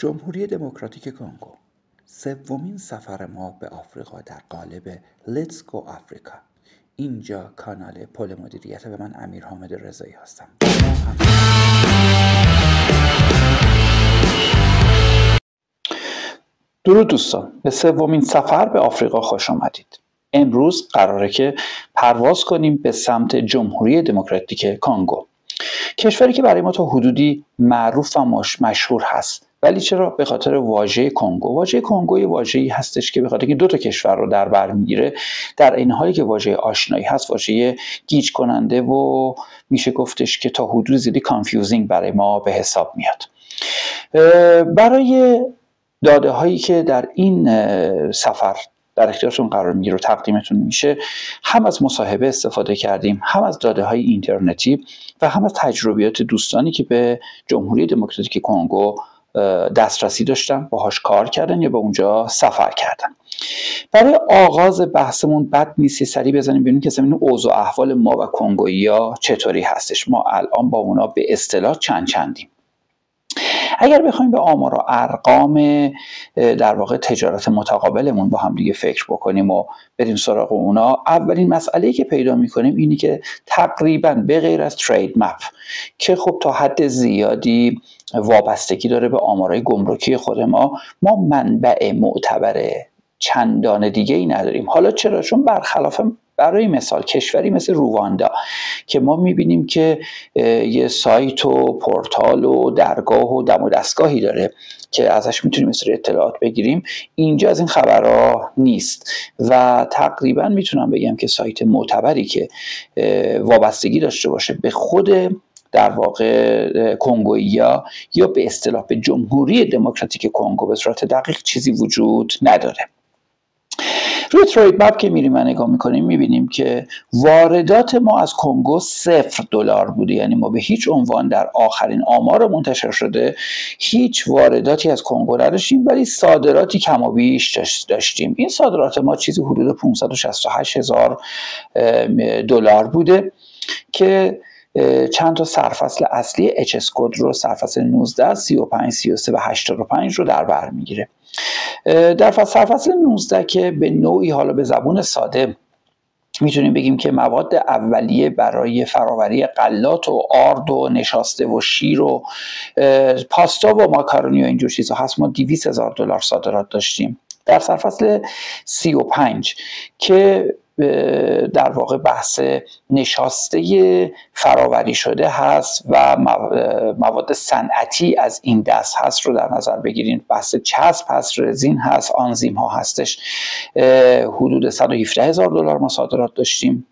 جمهوری دموکراتیک کنگو، سومین سفر ما به آفریقا در قالب Let's Go Africa. اینجا کانال پل مدیریت و من امیر حامد رضایی هستم. درود دوستان، به سومین سفر به آفریقا خوش آمدید. امروز قراره که پرواز کنیم به سمت جمهوری دموکراتیک کنگو، کشوری که برای ما تا حدودی معروف و مشهور هست. ولی چرا؟ به خاطر واژه کنگو. واژه کنگو یه واژه‌ای هستش که به خاطر اینکه دو تا کشور رو در بر میگیره، در این حالی که واژه آشنایی هست، واژه گیج کننده و میشه گفتش که تا حدود زیادی کانفیوزینگ برای ما به حساب میاد. برای داده هایی که در این سفر در اختیارتون قرار میگیره و تقدیمتون میشه، هم از مصاحبه استفاده کردیم، هم از داده های اینترنتی و هم از تجربیات دوستانی که به جمهوری دموکراتیک کنگو دسترسی داشتن، باهاش کار کردن یا به اونجا سفر کردن. برای آغاز بحثمون بد نیست سری بزنیم ببینیم که زمین اوضاع احوال ما و کنگویی‌ها چطوری هستش. ما الان با اونا به اصطلاح چندیم. اگر بخوایم به آمار و ارقام در واقع تجارت متقابلمون با هم دیگه فکر بکنیم و بریم سراغ اونا، اولین مسئله‌ای که پیدا می‌کنیم اینی که تقریباً به غیر از ترید مپ که خب تا حد زیادی وابستگی داره به آمارهای گمرکی خود ما منبع معتبر چندان دیگه ای نداریم. حالا چرا؟ چون برخلاف برای مثال کشوری مثل رواندا که ما میبینیم که یه سایت و پورتال و درگاه و دم و دستگاهی داره که ازش میتونیم مثل اطلاعات بگیریم، اینجا از این خبرها نیست و تقریبا میتونم بگم که سایت معتبری که وابستگی داشته باشه به خود در واقع کنگویی‌ها یا به اصطلاح به جمهوری دموکراتیک کنگو به صورت دقیق چیزی وجود نداره. روی ترید مپ که میریم و نگاه میکنیم میبینیم که واردات ما از کنگو $0 بوده، یعنی ما به هیچ عنوان در آخرین آمار منتشر شده هیچ وارداتی از کنگو نداشتیم، ولی صادراتی کم و بیش داشتیم. این صادرات ما چیزی حدود $568,000 بوده که چند تا سرفصل اصلی HS کد رو، سرفصل 19، 35، 33 و 85 رو در بر میگیره. در سرفصل 19 که به نوعی حالا به زبون ساده میتونیم بگیم که مواد اولیه برای فراوری غلات و آرد و نشاسته و شیر و پاستا و ماکارونی و اینجور چیزها هست، ما $200,000 صادرات داشتیم. در سرفصل 35 که در واقع بحث نشاسته فراوری شده هست و مواد صنعتی از این دست هست رو در نظر بگیرید، بحث چسب هست، رزین هست، آنزیم ها هستش، حدود $117,000 ما صادرات داشتیم.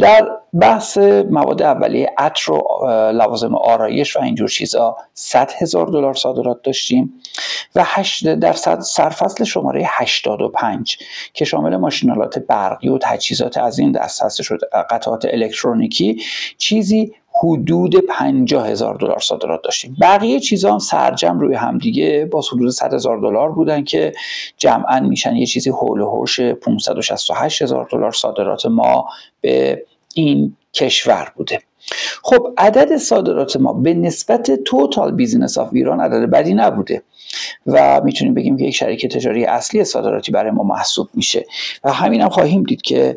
در بحث مواد اولیه عطر و لوازم آرایش و اینجور چیزا $100,000 صادرات داشتیم و در سرفصل شماره 85 که شامل ماشینالات برقی و تجهیزات از این دست هستش و قطعات الکترونیکی چیزی حدود $50,000 صادرات داشتیم. بقیه چیزا هم سرجم روی هم دیگه با حدود $100,000 بودن که جمعاً میشن یه چیزی حول و حوش $568,000 صادرات ما به این کشور بوده. خب عدد صادرات ما به نسبت توتال بیزینس آف ایران عدد بدی نبوده و میتونیم بگیم که یک شریک تجاری اصلی صادراتی برای ما محسوب میشه و همین هم خواهیم دید که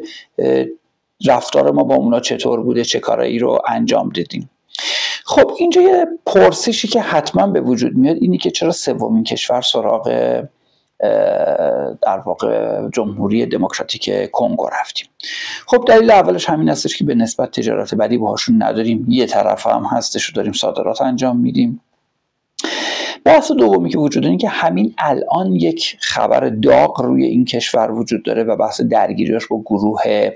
رفتار ما با اونا چطور بوده، چه کارایی رو انجام دادیم. خب اینجا یه پرسشی که حتما به وجود میاد اینی که چرا سومین کشور سراغ در واقع جمهوری دموکراتیک کنگو رفتیم؟ خب دلیل اولش همین هستش که به نسبت تجارت بدی باهاشون نداریم، یه طرف هم هستش و داریم صادرات انجام میدیم. بحث دومی که وجود داره این که همین الان یک خبر داغ روی این کشور وجود داره و بحث درگیریش با گروه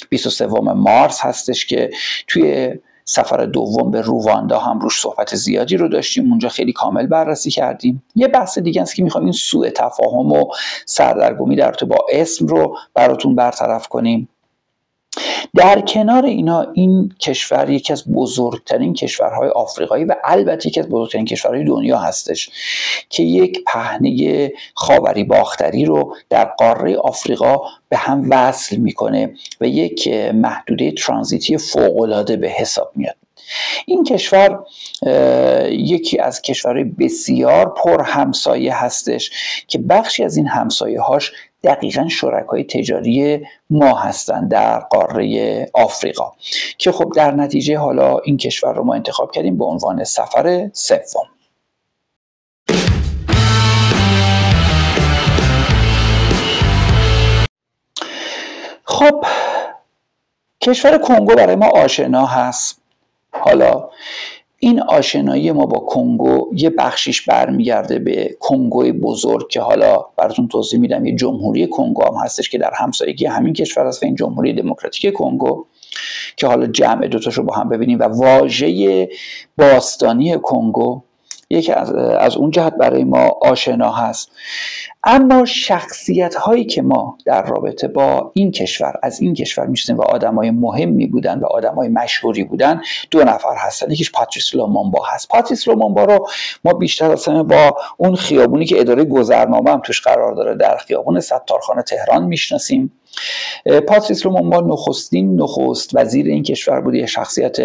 23 مارس هستش که توی سفر دوم به رواندا هم روش صحبت زیادی رو داشتیم، اونجا خیلی کامل بررسی کردیم. یه بحث دیگه است که میخوایم این سوء تفاهم و سردرگمی در ارتباط با اسم رو براتون برطرف کنیم. در کنار اینا این کشور یکی از بزرگترین کشورهای آفریقایی و البته یکی از بزرگترین کشورهای دنیا هستش که یک پهنه خاوری باختری رو در قاره آفریقا به هم وصل میکنه و یک محدوده ترانزیتی فوق‌العاده به حساب میاد. این کشور یکی از کشورهای بسیار پر همسایه هستش که بخشی از این همسایه هاش دقیقاً شرکای تجاری ما هستند در قاره آفریقا که خب در نتیجه حالا این کشور رو ما انتخاب کردیم به عنوان سفر سوم. خب کشور کنگو برای ما آشنا هست. حالا این آشنایی ما با کنگو یه بخشیش برمیگرده به کنگوی بزرگ که حالا براتون توضیح میدم. یه جمهوری کنگو هم هستش که در همسایگی همین کشور هست و این جمهوری دموکراتیک کنگو که حالا جمع دوتاشو با هم ببینیم. و واژه باستانی کنگو یکی از اون جهت برای ما آشنا هست. اما شخصیت هایی که ما در رابطه با این کشور از این کشور میشناسیم و آدمای مهمی بودن و آدمای مشهوری بودن، دو نفر هستن. یکیش پاتریس لومومبا هست. پاتریس لومومبا رو ما بیشتر اصلا با اون خیابونی که اداره گذرنامه هم توش قرار داره در خیابون ستارخان تهران میشناسیم. پاتریس لومومبا نخست وزیر این کشور بوده، شخصیت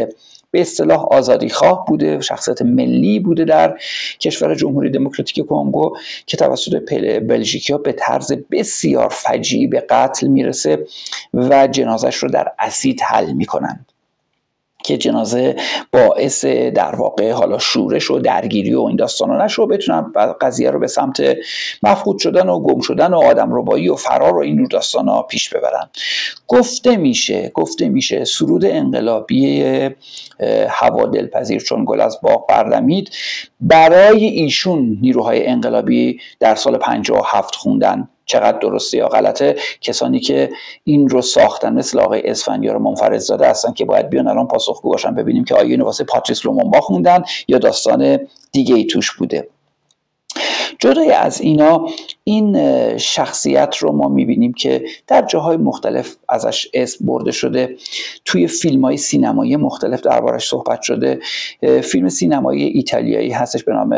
به اصطلاح آزادیخواه بوده، شخصیت ملی بوده در کشور جمهوری دموکراتیک کنگو که توسط بلژیکیا به طرز بسیار فجیعی به قتل میرسه و جنازش رو در اسید حل میکنن که جنازه باعث در واقع حالا شورش و درگیری و این داستانا نشه و بتونن قضیه رو به سمت مفقود شدن و گم شدن و آدمربایی و فرار و این داستانا پیش ببرن. گفته میشه سرود انقلابی هوا دلپذیر چون گل از باغ بردمید برای ایشون نیروهای انقلابی در سال 57 خوندن. چقدر درسته یا غلطه کسانی که این رو ساختن مثل آقای اسفندیار منفردزاده هستن که باید بیان الان پاسخگو باشن ببینیم که آیا اینو واسه پاتریس لومومبا خوندن یا داستان دیگه ای توش بوده. جدای از اینا این شخصیت رو ما میبینیم که در جاهای مختلف ازش اسم برده شده، توی فیلم‌های سینمایی مختلف دربارش صحبت شده. فیلم سینمایی ایتالیایی هستش به نام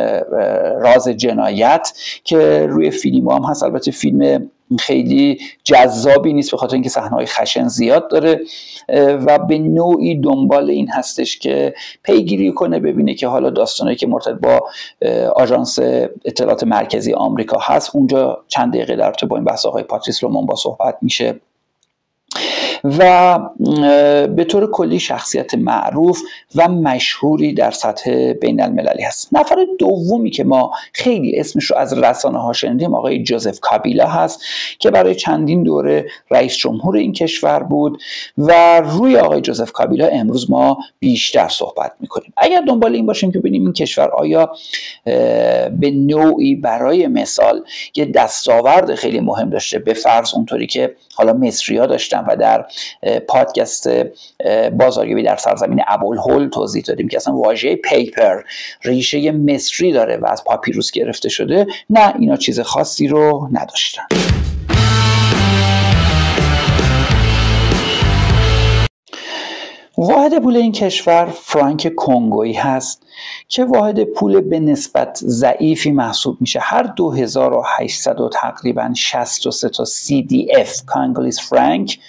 راز جنایت که روی فیلم هم هست. البته فیلم خیلی جذابی نیست به خاطر اینکه صحنه‌های خشن زیاد داره و به نوعی دنبال این هستش که پیگیری کنه ببینه که حالا داستانی که مرتبط با آژانس اطلاعات مرکزی آمریکا هست اونجا چند دقیقه در ارتباط با این بحث آقای پاتریس لومومبا صحبت میشه و به طور کلی شخصیت معروف و مشهوری در سطح بین المللی هست. نفر دومی که ما خیلی اسمش رو از رسانه ها شنیدیم آقای جوزف کابیلا هست که برای چندین دوره رئیس جمهور این کشور بود و روی آقای جوزف کابیلا امروز ما بیشتر صحبت میکنیم. اگر دنبال این باشیم که ببینیم این کشور آیا به نوعی برای مثال یه دستاورد خیلی مهم داشته، به فرض اونطوری که حالا مصری‌ها داشتن و در پادکست بازاریابی در سرزمین ابوالهول توضیح دادیم که اصلا واژه پیپر ریشه مصری داره و از پاپیروس گرفته شده. نه، اینا چیز خاصی رو نداشتن. واحد پول این کشور فرانک کنگویی هست که واحد پول به نسبت ضعیفی محسوب میشه. هر 2800 و تقریبا 63 تا CDF کانگولیس فرانک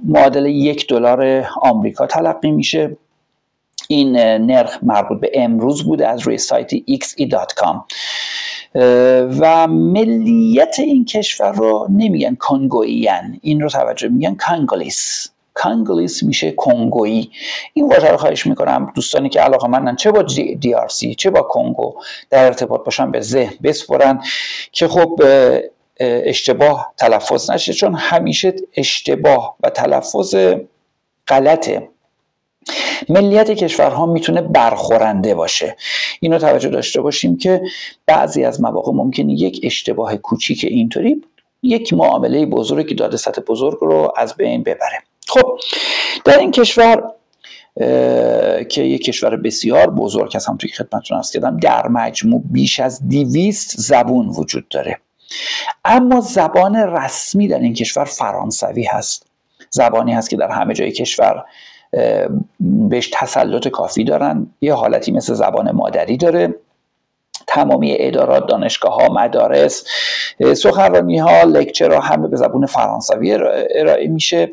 معادل $1 آمریکا تلقی میشه. این نرخ مربوط به امروز بوده از روی سایت xe.com و ملیت این کشور رو نمیگن کنگوییان، این رو توجه میگن کانگولیس. کانگولیس میشه کنگویی. این واژه رو خواهش میکنم دوستانی که علاقه‌مندن چه با DRC چه با کنگو در ارتباط باشن به ذهن بسپرن که خب اشتباه تلفظ نشه، چون همیشه اشتباه و تلفظ غلط ملیت کشورها میتونه برخورنده باشه. اینو توجه داشته باشیم که بعضی از مواقع ممکنه یک اشتباه کوچیک اینطوری یک معامله بزرگی داده سطح بزرگ رو از بین ببره. خب در این کشور که یک کشور بسیار بزرگ هست، همونطور که خدمتتون عرض کردم در مجموع بیش از 200 زبان وجود داره، اما زبان رسمی در این کشور فرانسوی هست. زبانی هست که در همه جای کشور بهش تسلط کافی دارن، یه حالتی مثل زبان مادری داره. تمامی ادارات، دانشگاه‌ها، مدارس، سخنرانی‌ها، لکچرها همه به زبان فرانسوی ارائه میشه.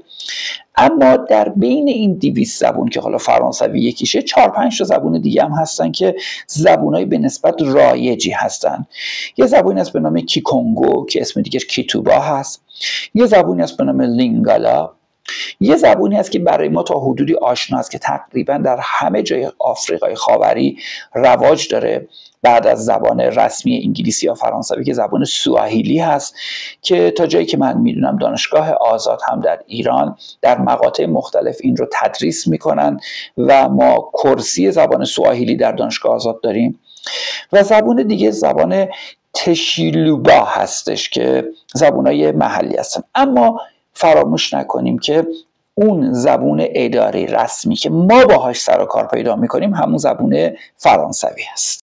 اما در بین این 200 زبان که حالا فرانسوی یکیشه، 4-5 تا زبان دیگه هم هستن که زبانای به نسبت رایجی هستن. یه زبانی هست به نام کیکونگو که اسم دیگه کیتوبا هست، یه زبانی هست به نام لینگالا، یه زبانی هست که برای ما تا حدودی آشنا است که تقریبا در همه جای آفریقای خاوری رواج داره بعد از زبان رسمی انگلیسی یا فرانسوی، که زبان سواحیلی هست که تا جایی که من میدونم دانشگاه آزاد هم در ایران در مقاطع مختلف این رو تدریس میکنن و ما کرسی زبان سواحیلی در دانشگاه آزاد داریم. و زبان دیگه زبان تشیلوبا هستش که زبانهای محلی هستن. اما فراموش نکنیم که اون زبان اداری رسمی که ما باهاش سر و کار پیدا میکنیم همون زبان فرانسوی هست.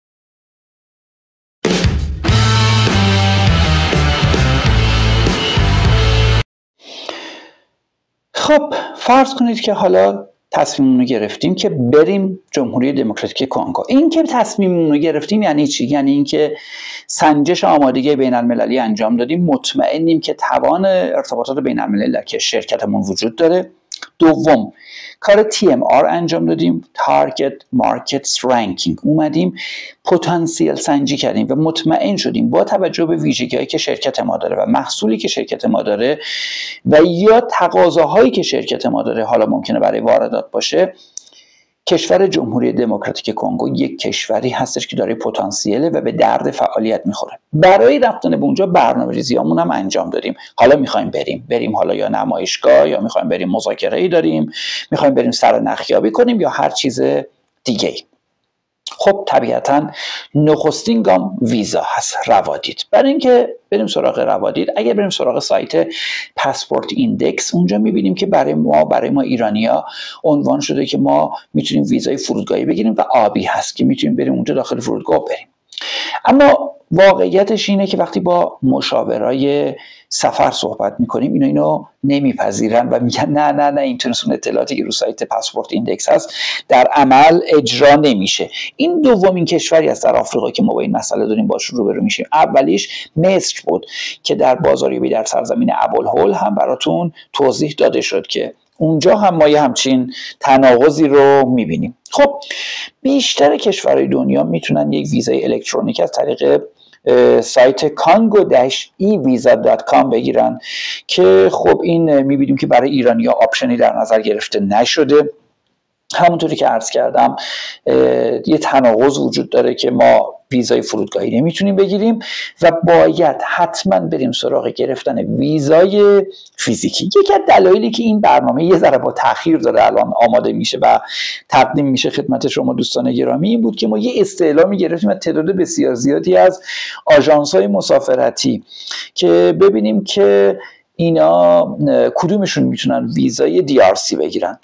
خب فرض کنید که حالا تصمیممون رو گرفتیم که بریم جمهوری دموکراتیک کنگو. این که تصمیممون رو گرفتیم یعنی چی؟ یعنی اینکه سنجش آمادگی بین المللی انجام دادیم، مطمئنیم که توان ارتباطات بین المللی در شرکتمون وجود داره. دوم، کار TMR انجام دادیم، Target Market Ranking، اومدیم پتانسیل سنجی کردیم و مطمئن شدیم با توجه به ویژگی‌هایی که شرکت ما داره و محصولی که شرکت ما داره و یا تقاضاهایی که شرکت ما داره، حالا ممکنه برای واردات باشه، کشور جمهوری دموکراتیک کنگو یک کشوری هستش که داره پتانسیله و به درد فعالیت میخوره. برای رفتن به اونجا برنامه‌ریزیامون هم انجام دادیم. حالا میخوایم بریم حالا یا نمایشگاه، یا میخوایم بریم مذاکره‌ای داریم، میخوایم بریم سرنخیابی کنیم یا هر چیز دیگه. خب طبیعتا نخستین گام ویزا هست، روادید. برای اینکه بریم سراغ روادید، اگر بریم سراغ سایت پاسپورت ایندکس، اونجا میبینیم که برای ما ایرانی‌ها عنوان شده که ما میتونیم ویزای فرودگاهی بگیریم و آبی هست که میتونیم بریم اونجا داخل فرودگاه بریم. اما واقعیتش اینه که وقتی با مشاورای سفر صحبت میکنیم اینو نمیپذیرن و میگن نه اینطور اطلاعاتی که رو سایت پاسپورت ایندکس هست در عمل اجرا نمیشه. این دومین کشوری است در آفریقا که ما با این مسئله داریم باش روبرو میشیم. اولیش مصر بود که در بازاریابی در سرزمین ابوالهول هم براتون توضیح داده شد که اونجا هم ما یه همچین تناقضی رو میبینیم. خب بیشتر کشورهای دنیا میتونن یک ویزای الکترونیک از طریق سایت congo-evisa.com بگیرن که خب این میبینیم که برای ایرانی‌ها آپشنی در نظر گرفته نشده. همونطوری که عرض کردم یه تناقض وجود داره که ما ویزای فرودگاهی نمیتونیم بگیریم و باید حتما بریم سراغ گرفتن ویزای فیزیکی. یکی از دلایلی که این برنامه یه ذره با تأخیر داره الان آماده میشه و تقدیم میشه خدمت شما دوستان گرامی این بود که ما یه استعلامی گرفتیم از تعداد بسیار زیادی از آژانس‌های مسافرتی که ببینیم که اینا کدومشون میتونن ویزای DRC بگیرن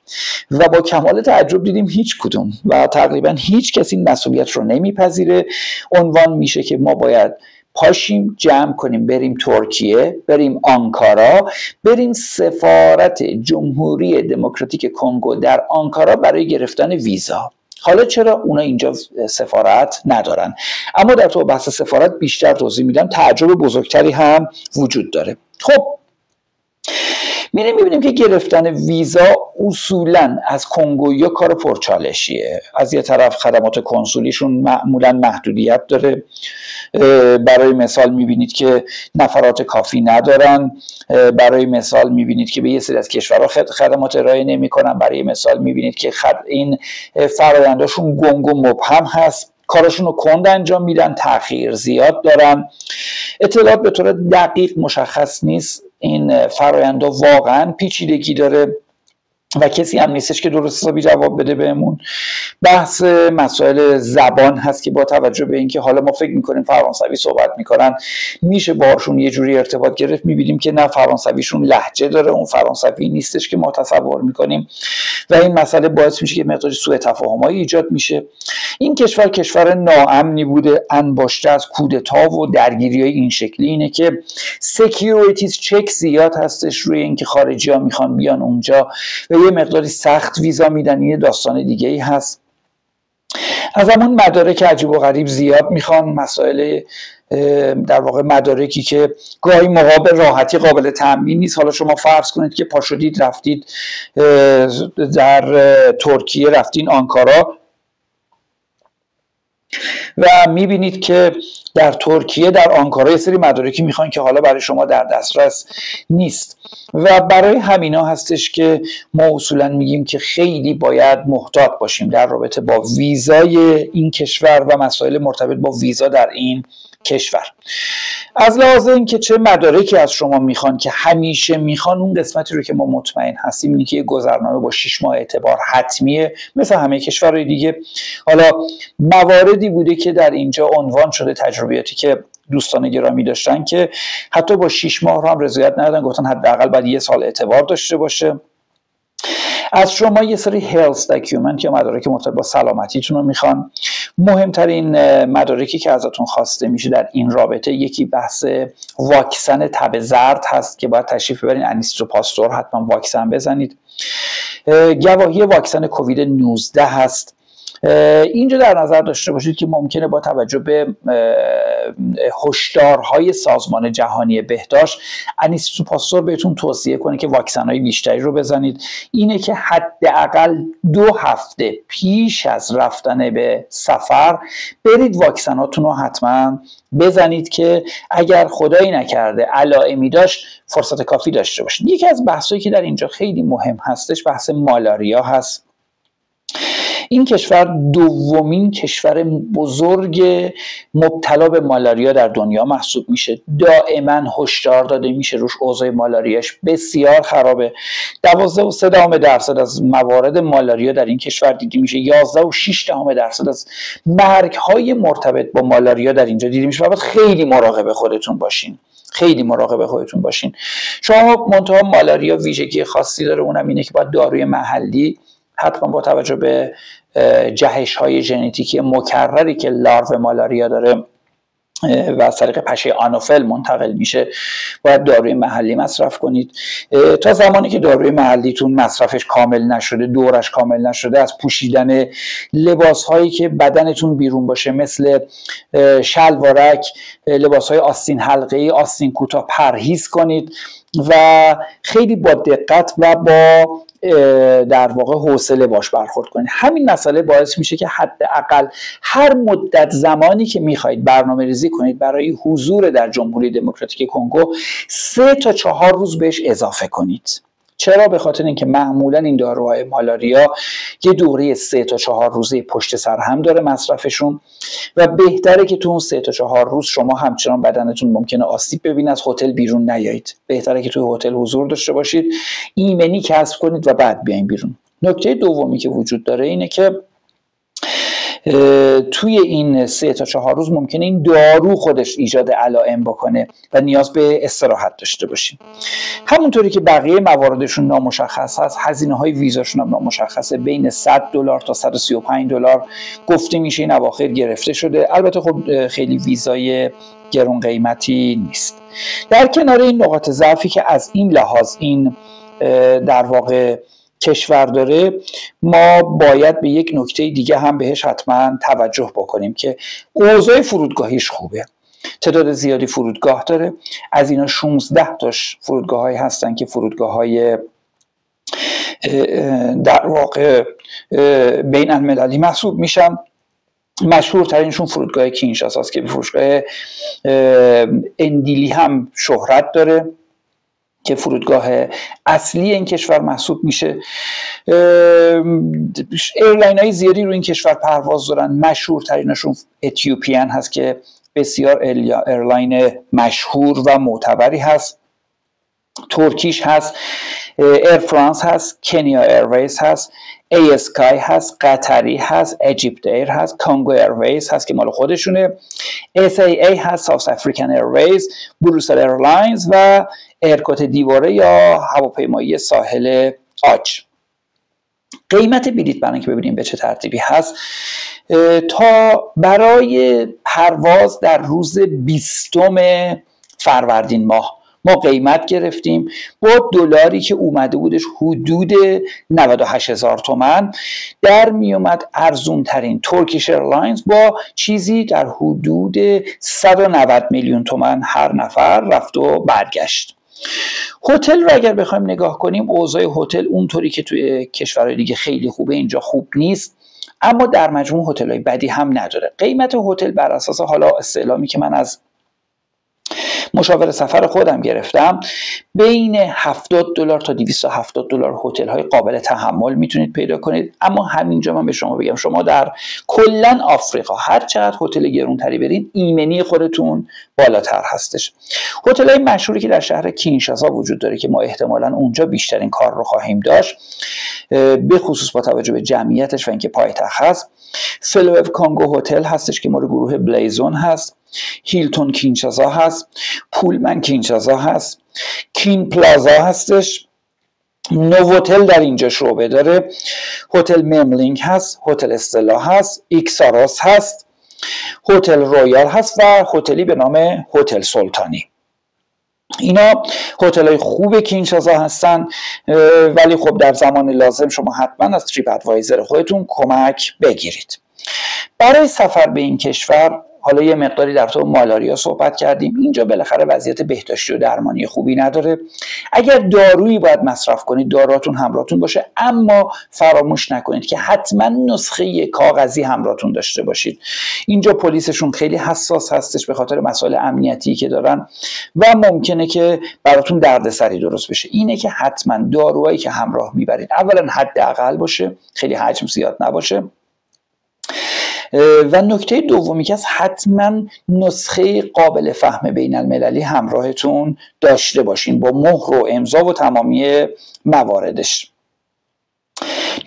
و با کمال تعجب دیدیم هیچ کدوم و تقریبا هیچ کسی مسئولیت رو نمیپذیره. عنوان میشه که ما باید پاشیم جمع کنیم بریم ترکیه، بریم آنکارا، بریم سفارت جمهوری دموکراتیک کنگو در آنکارا برای گرفتن ویزا. حالا چرا اونا اینجا سفارت ندارن؟ اما در تو بحث سفارت بیشتر توضیح میدم، تعجب بزرگتری هم وجود داره. خب میبینیم که گرفتن ویزا اصولا از کنگویی کار پرچالشیه. از یه طرف خدمات کنسولیشون معمولا محدودیت داره. برای مثال میبینید که نفرات کافی ندارن. برای مثال میبینید که به یه سری از کشورها خدمات ارائه نمیکنن. برای مثال میبینید که این فرآینداشون گنگ و مبهم هست. کارشون رو کند انجام میدن، تأخیر زیاد دارن، اطلاعات به طور دقیق مشخص نیست. این فرآیندها واقعا پیچیدگی داره و کسی هم نیستش که درست حسابی جواب بده بهمون. بحث مسائل زبان هست که با توجه به اینکه حالا ما فکر میکنیم فرانسوی صحبت میکنن میشه باشون یه جوری ارتباط گرفت، میبینیم که نه، فرانسویشون لهجه داره، اون فرانسوی نیستش که ما تصور میکنیم و این مسئله باعث میشه که مقداری سوء تفاهمایی ایجاد میشه. این کشور ناامنی بوده، انباشته از کودتا و درگیری‌های این شکلی. اینه که سکیوریتیز چک زیاد هستش روی اینکه خارجی‌ها میخوان بیان اونجا و یه مقداری سخت ویزا میدن. یه داستان دیگه ای هست. از همون مدارک عجیب و غریب زیاد میخوان، مسائل در واقع مدارکی که گاهی مقابل راحتی قابل تأمین نیست. حالا شما فرض کنید که پا شدید رفتید در ترکیه، رفتین آنکارا و میبینید که در ترکیه در آنکارا یه سری مدارکی میخوان که حالا برای شما در دسترس نیست و برای همینا هستش که ما اصولا میگیم که خیلی باید محتاط باشیم در رابطه با ویزای این کشور و مسائل مرتبط با ویزا در این کشور. از لحاظ اینکه چه مدارکی از شما میخوان که همیشه میخوان، اون قسمتی رو که ما مطمئن هستیم اینه که گذرنامه با 6 ماه اعتبار حتمیه مثل همه کشورهای دیگه. حالا مواردی بوده که در اینجا عنوان شده، تجربیاتی که دوستان گرامی داشتن که حتی با 6 ماه رو هم رضایت ندادن، گفتن حداقل باید 1 سال اعتبار داشته باشه. از شما یه سری هلث داکیومنت یا مدارک مرتبط با سلامتیتون رو میخوان. مهمترین مدارکی که ازتون خواسته میشه در این رابطه، یکی بحث واکسن تب زرد هست که باید تشریف ببرین انیستو پاستور، حتما واکسن بزنید. گواهی واکسن کووید 19 هست. اینجا در نظر داشته باشید که ممکنه با توجه به هشدارهای سازمان جهانی بهداشت انیستو پاستور بهتون توصیه کنه که واکسن‌های بیشتری رو بزنید. اینه که حداقل 2 هفته پیش از رفتن به سفر برید واکسناتون رو حتما بزنید که اگر خدایی نکرده علائمی داشت فرصت کافی داشته باشید. یکی از بحثایی که در اینجا خیلی مهم هستش بحث مالاریا هست. این کشور دومین کشور بزرگ مبتلا به مالاریا در دنیا محسوب میشه. دائما هشدار داده میشه روش، اوضاع مالاریاش بسیار خرابه. 12.3% از موارد مالاریا در این کشور دیده میشه. 11.6% از مرگ‌های مرتبط با مالاریا در اینجا دیده میشه. و باید خیلی مراقب خودتون باشین. خیلی مراقب خودتون باشین. شما منتها مالاریا ویژگی خاصی داره، اونم اینه که باید داروی محلی حتما با توجه به جهش‌های ژنتیکی مکرری که لارو مالاریا داره و از طریق پشه آنوفل منتقل میشه باید داروی محلی مصرف کنید. تا زمانی که داروی محلیتون مصرفش کامل نشده، دورش کامل نشده، از پوشیدن لباسهایی که بدنتون بیرون باشه مثل شلوارک، لباسهای آستین حلقه‌ای، آستین کوتاه پرهیز کنید و خیلی با دقت و با در واقع حوصله باش برخورد کنید. همین مسئله باعث میشه که حداقل هر مدت زمانی که میخواید برنامه‌ریزی کنید برای حضور در جمهوری دموکراتیک کنگو 3 تا 4 روز بهش اضافه کنید. چرا؟ به خاطر اینکه معمولا این داروهای مالاریا یه دوره 3 تا 4 روزه پشت سر هم داره مصرفشون و بهتره که تو اون 3 تا 4 روز شما همچنان بدنتون ممکنه آسیب ببینه، از هتل بیرون نیایید. بهتره که توی هتل حضور داشته باشید، ایمنی کسب کنید و بعد بیاین بیرون. نکته دومی که وجود داره اینه که توی این 3 تا 4 روز ممکنه این دارو خودش ایجاد علائم بکنه و نیاز به استراحت داشته باشیم. همونطوری که بقیه مواردشون نامشخص هست، هزینه‌های ویزاشون هم نامشخصه، بین $100 تا $135 گفته میشه این اواخر گرفته شده. البته خب خیلی ویزای گران قیمتی نیست. در کنار این نقاط ضعفی که از این لحاظ این در واقع کشور داره، ما باید به یک نکته دیگه هم بهش حتما توجه بکنیم که اوضاع فرودگاهیش خوبه. تعداد زیادی فرودگاه داره، از اینا 16 تاش فرودگاه‌هایی هستن که فرودگاه‌های در واقع بین المللی محسوب میشن. مشهورترینشون فرودگاه کینشاسا است که فرودگاه اندیلی هم شهرت داره که فرودگاه اصلی این کشور محسوب میشه. ایرلاین های زیادی رو این کشور پرواز دارن. مشهورترینشون اتیوپیان هست که بسیار ایرلاین مشهور و معتبری هست. ترکیش هست. ایر فرانس هست، کنیا ایرویز هست، ای اسکای هست، قطری هست، اجیپت ایر هست، کانگو ایرویز هست که مال خودشونه، اس ای هست، ساوث افریکن ایرویز، بروسل ایرلاینز و ایرکوت دیواره یا هواپیمایی ساحل آج. قیمت بلیط برای اینکه ببینیم به چه ترتیبی هست، تا برای پرواز در روز 20 فروردین ماه ما قیمت گرفتیم با دلاری که اومده بودش حدود 98,000 تومان، در می اومد ارزون ترین ترکیش ایرلاینز با چیزی در حدود 190 میلیون تومان هر نفر رفت و برگشت. هتل رو اگر بخوایم نگاه کنیم، اوضاع هتل اونطوری که توی کشورهای دیگه خیلی خوبه، اینجا خوب نیست، اما در مجموع هتل‌های بدی هم نداره. قیمت هتل بر اساس حالا استعلامی که من از مشاور سفر خودم گرفتم، بین $70 تا $270 هتل های قابل تحمل میتونید پیدا کنید. اما همینجا من به شما بگم، شما در کلا آفریقا هر چقدر هتل گرونتری برید، ایمنی خودتون بالاتر هستش. هتل های مشهوری که در شهر کینشاسا وجود داره که ما احتمالاً اونجا بیشترین کار رو خواهیم داشت، به خصوص با توجه به جمعیتش و اینکه پایتخت هست، فلوو کانگو هتل هستش که مال گروه بلیزون هست، هیلتون کینشاسا هست، پولمن کینشاسا هست، کین پلازا هستش، نووتل در اینجا شعبه داره، هتل مملینگ هست، هتل استلا هست، ایکساروس هست، هتل رویال هست و هتلی به نام هتل سلطانی. اینا هتل های خوب کینشاسا هستن، ولی خب در زمان لازم شما حتما از تریپ ادوایزر خودتون کمک بگیرید. برای سفر به این کشور حالا یه مقداری در تو مالاریا صحبت کردیم، اینجا بالاخره وضعیت بهداشتی و درمانی خوبی نداره. اگر دارویی باید مصرف کنید، داروهاتون همراهتون باشه، اما فراموش نکنید که حتما نسخه کاغذی همراهتون داشته باشید. اینجا پلیسشون خیلی حساس هستش به خاطر مسائل امنیتی که دارن و ممکنه که براتون دردسری درست بشه. اینه که حتما داروهایی که همراه میبرید اولا حداقل باشه، خیلی حجم زیاد نباشه، و نکته دومی که حتما نسخه قابل فهم بین المللی همراهتون داشته باشین با مهر و امضا و تمامی مواردش.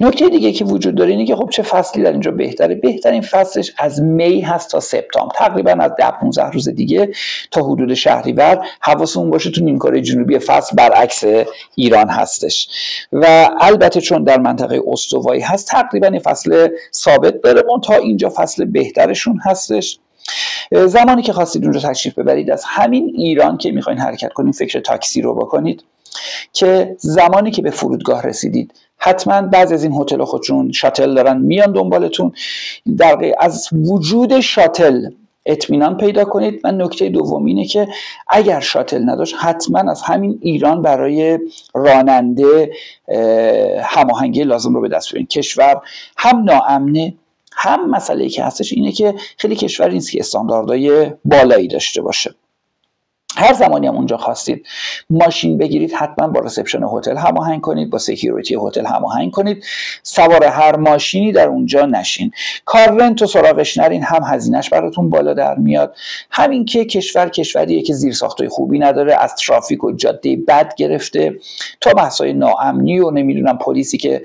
نکته دیگه که وجود داره اینه که خب چه فصلی در اینجا بهتره؟ بهترین فصلش از می هست تا سپتامبر، تقریبا از 10-15 روز دیگه تا حدود شهریور. حواستون باشه تو نیمکره جنوبی فصل برعکس ایران هستش و البته چون در منطقه استوایی هست تقریبا فصل ثابت داره، اون تا اینجا فصل بهترشون هستش. زمانی که خواستید اونجا تشریف ببرید از همین ایران که میخواین حرکت کنید فکر تاکسی رو بکنید که زمانی که به فرودگاه رسیدید حتما بعضی از این هتل خودشون شاتل دارن میان دنبالتون، از وجود شاتل اطمینان پیدا کنید. و نکته دوم اینه که اگر شاتل نداشت حتما از همین ایران برای راننده هماهنگی لازم رو به دست بیارید. کشور هم ناامنه، هم مسئله که هستش اینه که خیلی کشور نیست که استانداردهای بالایی داشته باشه. هر زمانی هم اونجا خواستید ماشین بگیرید حتما با رسپشن هتل هماهنگ کنید، با سکیوریتی هتل هماهنگ کنید، سوار هر ماشینی در اونجا نشین. کار رنت و سراغش نرین، هم هزینهش براتون بالا در میاد، همین که کشوریه که زیرساختای خوبی نداره، از ترافیک و جاده بد گرفته تا بحثای ناامنی و نمیدونم پلیسی که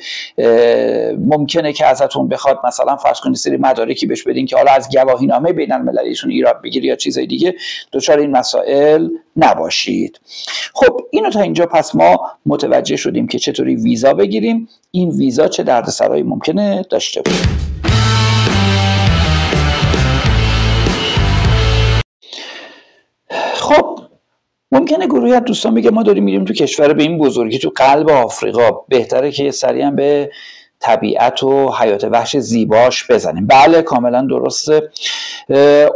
ممکنه که ازتون بخواد مثلا فرض کنید سری مدارکی بهش بدین که حالا از گواهینامه بین المللیتون ایراد بگیری یا چیزای دیگه، دچار این مسائل نباشید. خب اینو تا اینجا پس ما متوجه شدیم که چطوری ویزا بگیریم، این ویزا چه دردسرایی ممکنه داشته باشه. خب ممکنه گروهی از دوستان بگه ما داریم میریم تو کشور به این بزرگی تو قلب آفریقا، بهتره که سریعا به طبیعت و حیات وحش زیباش بزنیم. بله کاملا درسته.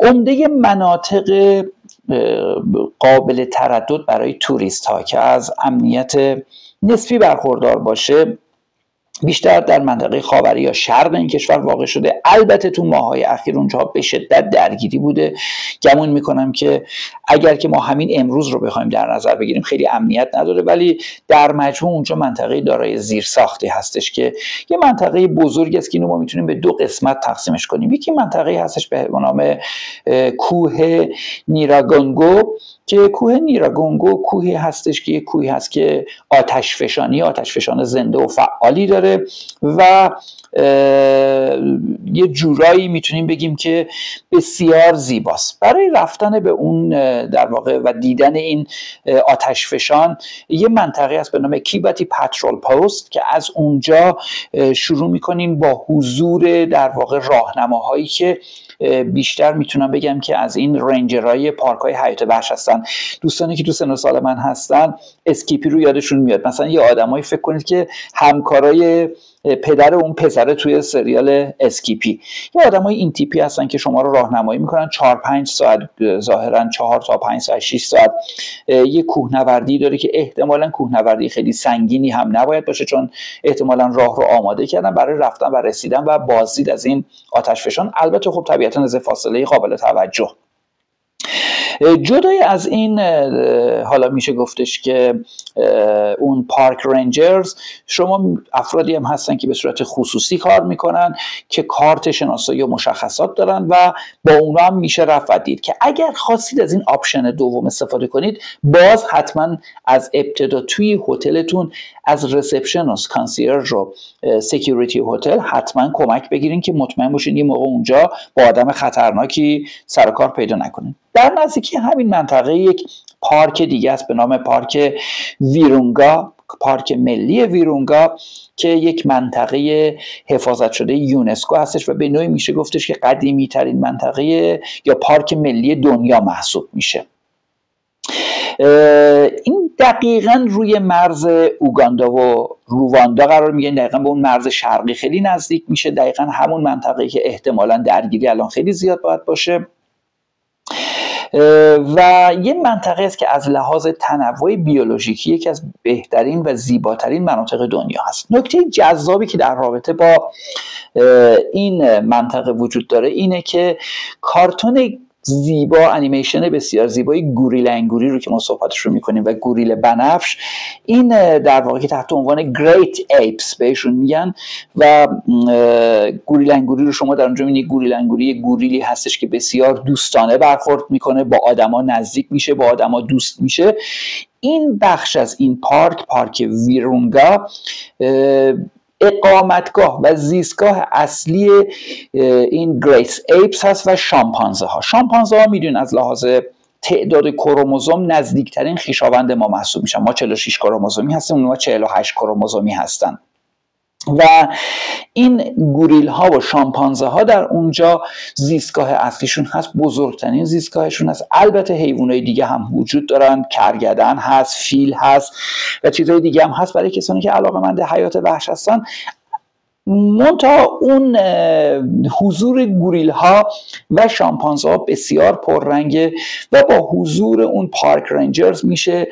عمده مناطق قابل تردد برای توریست ها که از امنیت نسبی برخوردار باشه بیشتر در منطقه خاوری یا شرق این کشور واقع شده. البته تو ماه‌های اخیر اونجا به شدت درگیری بوده. گمون میکنم که اگر که ما همین امروز رو بخوایم در نظر بگیریم خیلی امنیت نداره، ولی در مجموع اونجا منطقه دارای زیرساختی هستش که یه منطقه بزرگی است که اینو ما میتونیم به 2 قسمت تقسیمش کنیم. یکی منطقه هستش به نام کوه نیراگونگو که کوه نیراگونگو کوهی هستش که یک کوهی هست که آتش فشان زنده و فعالی داره و یه جورایی میتونیم بگیم که بسیار زیباست. برای رفتن به اون در واقع و دیدن این آتش فشان یه منطقه است به نام کیباتی پترول پست که از اونجا شروع میکنیم با حضور در واقع راهنماهایی که بیشتر میتونم بگم که از این رنجرهای پارک‌های حیات وحش هستن. دوستانی که تو سن و سال من هستن اسکیپی رو یادشون میاد. مثلا یه آدمایی فکر کنید که همکارای پدر اون پسره توی سریال اسکیپی، یه آدمای این تیپی هستن که شما رو راهنمایی میکنن 4-5 ساعت، ظاهرا 4 تا 5 ساعت 6 ساعت یه کوهنوردی داره که احتمالاً کوهنوردی خیلی سنگینی هم نباید باشه، چون احتمالاً راه رو آماده کردن برای رفتن و رسیدن و بازدید از این آتش فشان. البته خب طبیعتاً از فاصله قابل توجه. جدای از این حالا میشه گفتش که اون پارک رنجرز شما افرادی هم هستن که به صورت خصوصی کار میکنن که کارت شناسایی و مشخصات دارن و با اونا هم میشه رفت و دید. که اگر خواستید از این آپشن دوم استفاده کنید، باز حتما از ابتدا توی هتلتون از ریسپشن و کانسیرج و سکیوریتی هتل حتما کمک بگیرین که مطمئن باشین یه موقع اونجا با آدم خطرناکی سر کار پیدا نکنین. در نزدیکی همین منطقه یک پارک دیگه است به نام پارک ویرونگا، پارک ملی ویرونگا که یک منطقه حفاظت شده یونسکو هستش و به نوعی میشه گفتش که قدیمی ترین منطقه یا پارک ملی دنیا محسوب میشه. این دقیقاً روی مرز اوگاندا و رواندا قرار میگیره، دقیقاً به اون مرز شرقی خیلی نزدیک میشه، دقیقاً همون منطقه‌ای که احتمالاً درگیری الان خیلی زیاد باید باشه و یه منطقه است که از لحاظ تنوع بیولوژیکی یکی از بهترین و زیباترین مناطق دنیا هست. نکته جذابی که در رابطه با این منطقه وجود داره اینه که کارتون زیبا، انیمیشن بسیار زیبای گوریل انگوری رو که ما صحبتش رو میکنیم و گوریل بنفش، این در واقع که تحت عنوان گریت ایپس بهشون میگن و گوریل انگوری رو شما در اونجا میبینید. گوریل انگوری یک گوریلی هستش که بسیار دوستانه برخورد میکنه، با آدما نزدیک میشه، با آدما دوست میشه. این بخش از این پارک ویرونگا اقامتگاه و زیستگاه اصلی این گریت ایپس هست و شامپانزه ها میدونید از لحاظ تعداد کروموزوم نزدیکترین خویشاوند ما محسوب میشن. ما 46 کروموزومی هستیم، اونها 48 کروموزومی هستن و این گوریل ها و شامپانزه ها در اونجا زیستگاه اصلیشون هست، بزرگترین زیستگاهشون هست. البته حیوانات دیگه هم وجود دارن، کرگدن هست، فیل هست و چیزهای دیگه هم هست برای کسانی که علاقه‌مند حیات وحش هستن. منتها اون حضور گوریل ها و شامپانزه ها بسیار پررنگه و با حضور اون پارک رنجرز میشه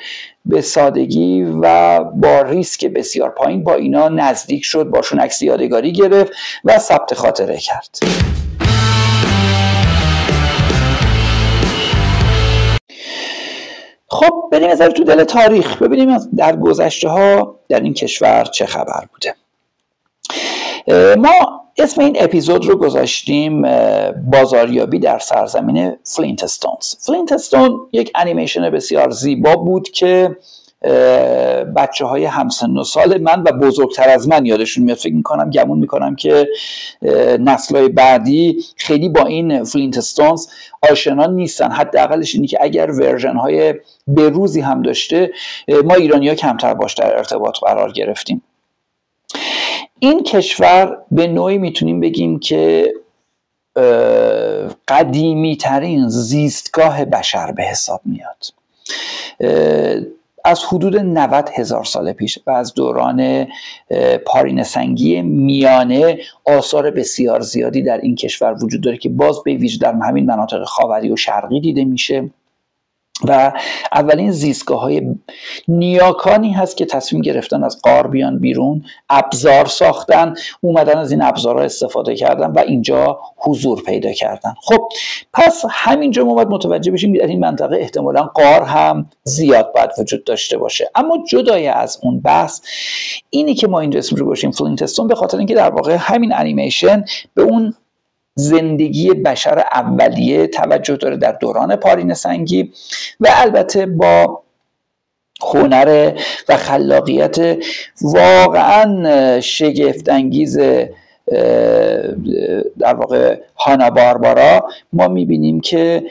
به سادگی و با ریسک بسیار پایین با اینا نزدیک شد، باشون عکس یادگاری گرفت و ثبت خاطره کرد. خب بریم از تو دل تاریخ ببینیم در گذشته ها در این کشور چه خبر بوده. ما اسم این اپیزود رو گذاشتیم بازاریابی در سرزمین فلینتستونز. فلینتستون یک انیمیشن بسیار زیبا بود که بچه های همسن و سال من و بزرگتر از من یادشون میاد. فکر میکنم گمون میکنم که نسل‌های بعدی خیلی با این فلینتستونز آشنا نیستن. حداقلش اینی که اگر ورژن های بروزی هم داشته ما ایرانی‌ها کمتر باش در ارتباط قرار گرفتیم. این کشور به نوعی میتونیم بگیم که قدیمی ترین زیستگاه بشر به حساب میاد. از حدود 90,000 سال پیش و از دوران پارینه سنگی میانه آثار بسیار زیادی در این کشور وجود داره که باز به ویژه در همین مناطق خاوری و شرقی دیده میشه و اولین زیستگاه‌های نیاکانی هست که تصمیم گرفتن از غار بیان بیرون، ابزار ساختن، اومدن از این ابزارها استفاده کردن و اینجا حضور پیدا کردن. خب پس همینجا ما باید متوجه بشیم در این منطقه احتمالاً غار هم زیاد باید وجود داشته باشه. اما جدای از اون بحث اینی که ما اینجا اسم رو گذاشتیم فلینتستون، به خاطر اینکه در واقع همین انیمیشن به اون زندگی بشر اولیه توجه داره در دوران پارین سنگی و البته با هنر و خلاقیت واقعا شگفت انگیز در واقع هانا باربارا ما میبینیم که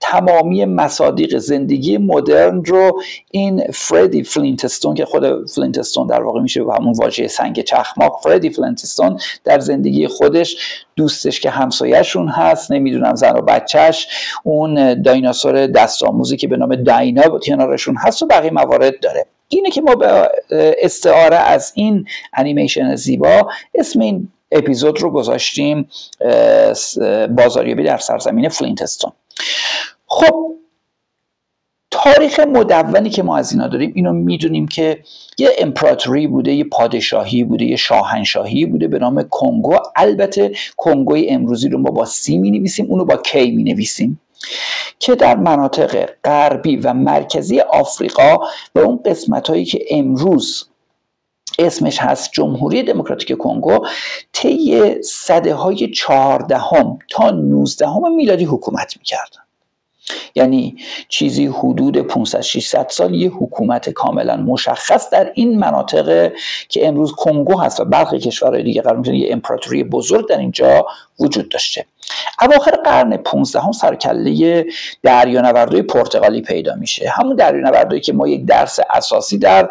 تمامی مصادیق زندگی مدرن رو این فردی فلینتستون که خود فلینتستون در واقع میشه همون واژه سنگ چخماق، فردی فلینتستون در زندگی خودش دوستش که همسایه‌شون هست، نمیدونم زن و بچهش، اون دایناسور دست آموزی که به نام داینا کنارشون هست و بقیه موارد داره. اینه که ما به استعاره از این انیمیشن زیبا اسم این اپیزود رو گذاشتیم بازاریابی در سرزمین فلینتستون. خب تاریخ مدونی که ما از اینا داریم اینو میدونیم که یه امپراتوری بوده، یه پادشاهی بوده، یه شاهنشاهی بوده به نام کنگو. البته کنگوی امروزی رو ما با سی می نویسیم، اونو با کی می نویسیم، که در مناطق غربی و مرکزی آفریقا و اون قسمت‌هایی که امروز اسمش هست جمهوری دموکراتیک کنگو طی سده‌های 14 تا 19 میلادی حکومت می‌کردن. یعنی چیزی حدود 500-600 سال یه حکومت کاملا مشخص در این مناطق که امروز کنگو هست و برخی کشورهای دیگه قرار می‌گیره یه امپراتوری بزرگ در اینجا وجود داشته. اواخر قرن 15 سرکله دریانوردهای پرتغالی پیدا میشه، همون دریانوردهایی که ما یک درس اساسی در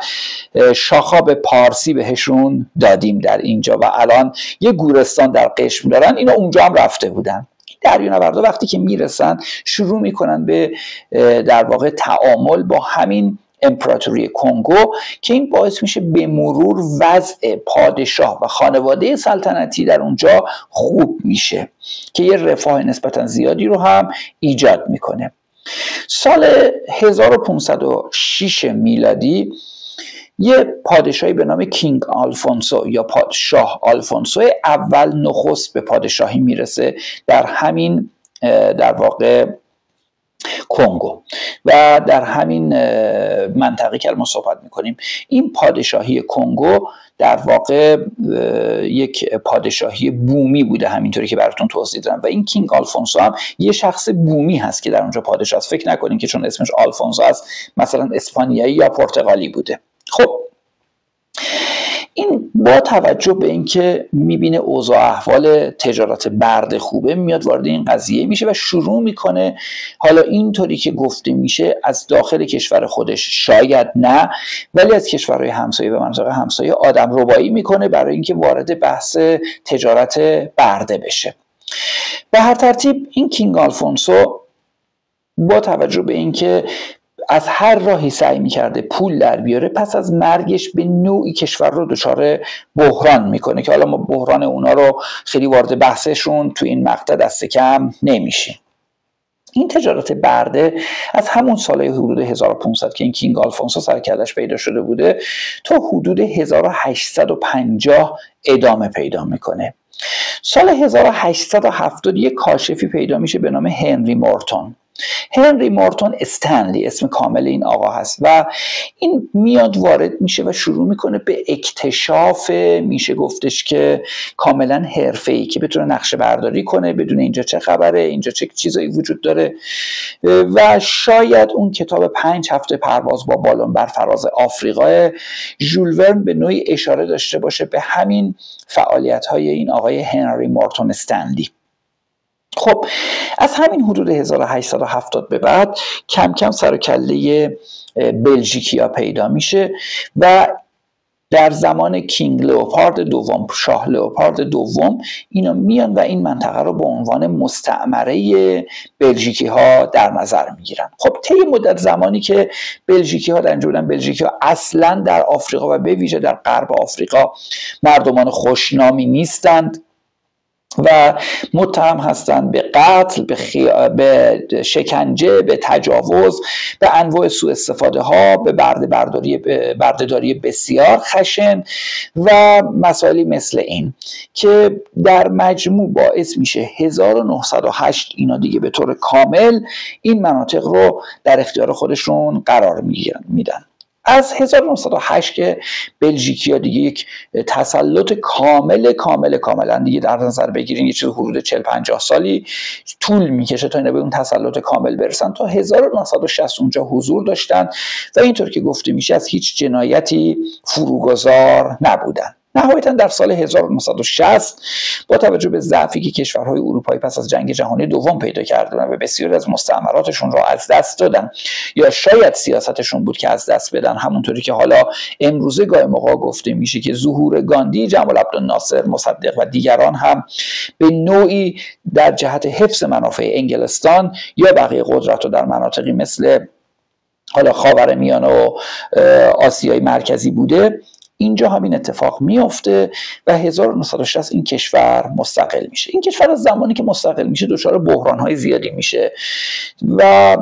شاخاب پارسی بهشون دادیم در اینجا و الان یه گورستان در قشم دارن، اینا اونجا هم رفته بودن. دریانوردها وقتی که میرسن شروع میکنن به در واقع تعامل با همین امپراتوری کنگو که این باعث میشه به مرور وضع پادشاه و خانواده سلطنتی در اونجا خوب میشه که یه رفاه نسبتا زیادی رو هم ایجاد میکنه. سال 1506 میلادی یه پادشاهی به نام کینگ آلفونسو یا پادشاه آلفونسو اول نخست به پادشاهی میرسه در همین در واقع کنگو و در همین منطقه که ما صحبت میکنیم. این پادشاهی کنگو در واقع یک پادشاهی بومی بوده، همینطوری که براتون توضیح دادم، و این کینگ آلفونسو هم یه شخص بومی هست که در اونجا پادشاه است. فکر نکنین که چون اسمش آلفونسو است مثلا اسپانیایی یا پرتغالی بوده. خب این با توجه به اینکه میبینه اوضاع احوال تجارت برده خوبه میاد وارد این قضیه میشه و شروع میکنه حالا اینطوری که گفته میشه از داخل کشور خودش شاید نه ولی از کشورهای همسایه و مناطق همسایه آدم ربایی میکنه برای اینکه وارد بحث تجارت برده بشه. به هر ترتیب این کینگ آلفونسو با توجه به اینکه از هر راهی سعی میکرده پول در بیاره، پس از مرگش به نوعی کشور رو دچار بحران میکنه که حالا ما بحران اونا رو خیلی وارد بحثشون تو این مقطع دست کم نمیشیم. این تجارت برده از همون سال حدود 1500 که این کینگ آلفونسو سرکلش پیدا شده بوده تا حدود 1850 ادامه پیدا میکنه. سال 1870 یک کاشفی پیدا میشه به نام هنری مورتون. هنری مورتون استنلی اسم کامل این آقا هست و این میاد وارد میشه و شروع میکنه به اکتشاف، میشه گفتش که کاملا حرفه‌ای، که بتونه نقشه برداری کنه بدون اینجا چه خبره، اینجا چه چیزایی وجود داره و شاید اون کتاب 5 هفته پرواز با بالون بر فراز آفریقا ژول ورن به نوعی اشاره داشته باشه به همین فعالیت‌های این آقای هنری مورتون استنلی. خب از همین حدود 1870 به بعد کم کم سر و کله بلژیکیا پیدا میشه و در زمان کینگ لئوپارد دوم، شاه لئوپارد دوم، اینا میان و این منطقه رو به عنوان مستعمره بلژیکی ها در نظر میگیرن. خب طی مدت زمانی که بلژیکی ها در اینجا بودن، بلژیکی ها اصلا در آفریقا و به ویژه در غرب آفریقا مردمان خوشنامی نیستند و متهم هستند به قتل، به شکنجه، به تجاوز، به انواع سوء استفاده ها، به بردهداری بسیار خشن و مسائلی مثل این که در مجموع باعث میشه 1908 اینا دیگه به طور کامل این مناطق رو در اختیار خودشون قرار میدن. از 1908 که بلژیکیا دیگه یک تسلط کاملا دیگه در نظر بگیرین، یه چیز حدود 40-50 سالی طول میکشه تا اینا به اون تسلط کامل برسن. تا 1960 اونجا حضور داشتن و اینطور که گفته میشه از هیچ جنایتی فروگذار نبودن. نهایتا در سال 1960 با توجه به ضعفی که کشورهای اروپایی پس از جنگ جهانی دوم پیدا کردن و بسیاری از مستعمراتشون را از دست دادن یا شاید سیاستشون بود که از دست بدن، همونطوری که حالا امروزه گاهی موقع گفته میشه که ظهور گاندی، جمال عبدالناصر، مصدق و دیگران هم به نوعی در جهت حفظ منافع انگلستان یا بقیه قدرت رو در مناطقی مثل حالا خاورمیانه و آسیای مرکزی بوده، اینجا همین اتفاق میفته و 1960 این کشور مستقل میشه. این کشور از زمانی که مستقل میشه دچار بحران‌های زیادی میشه و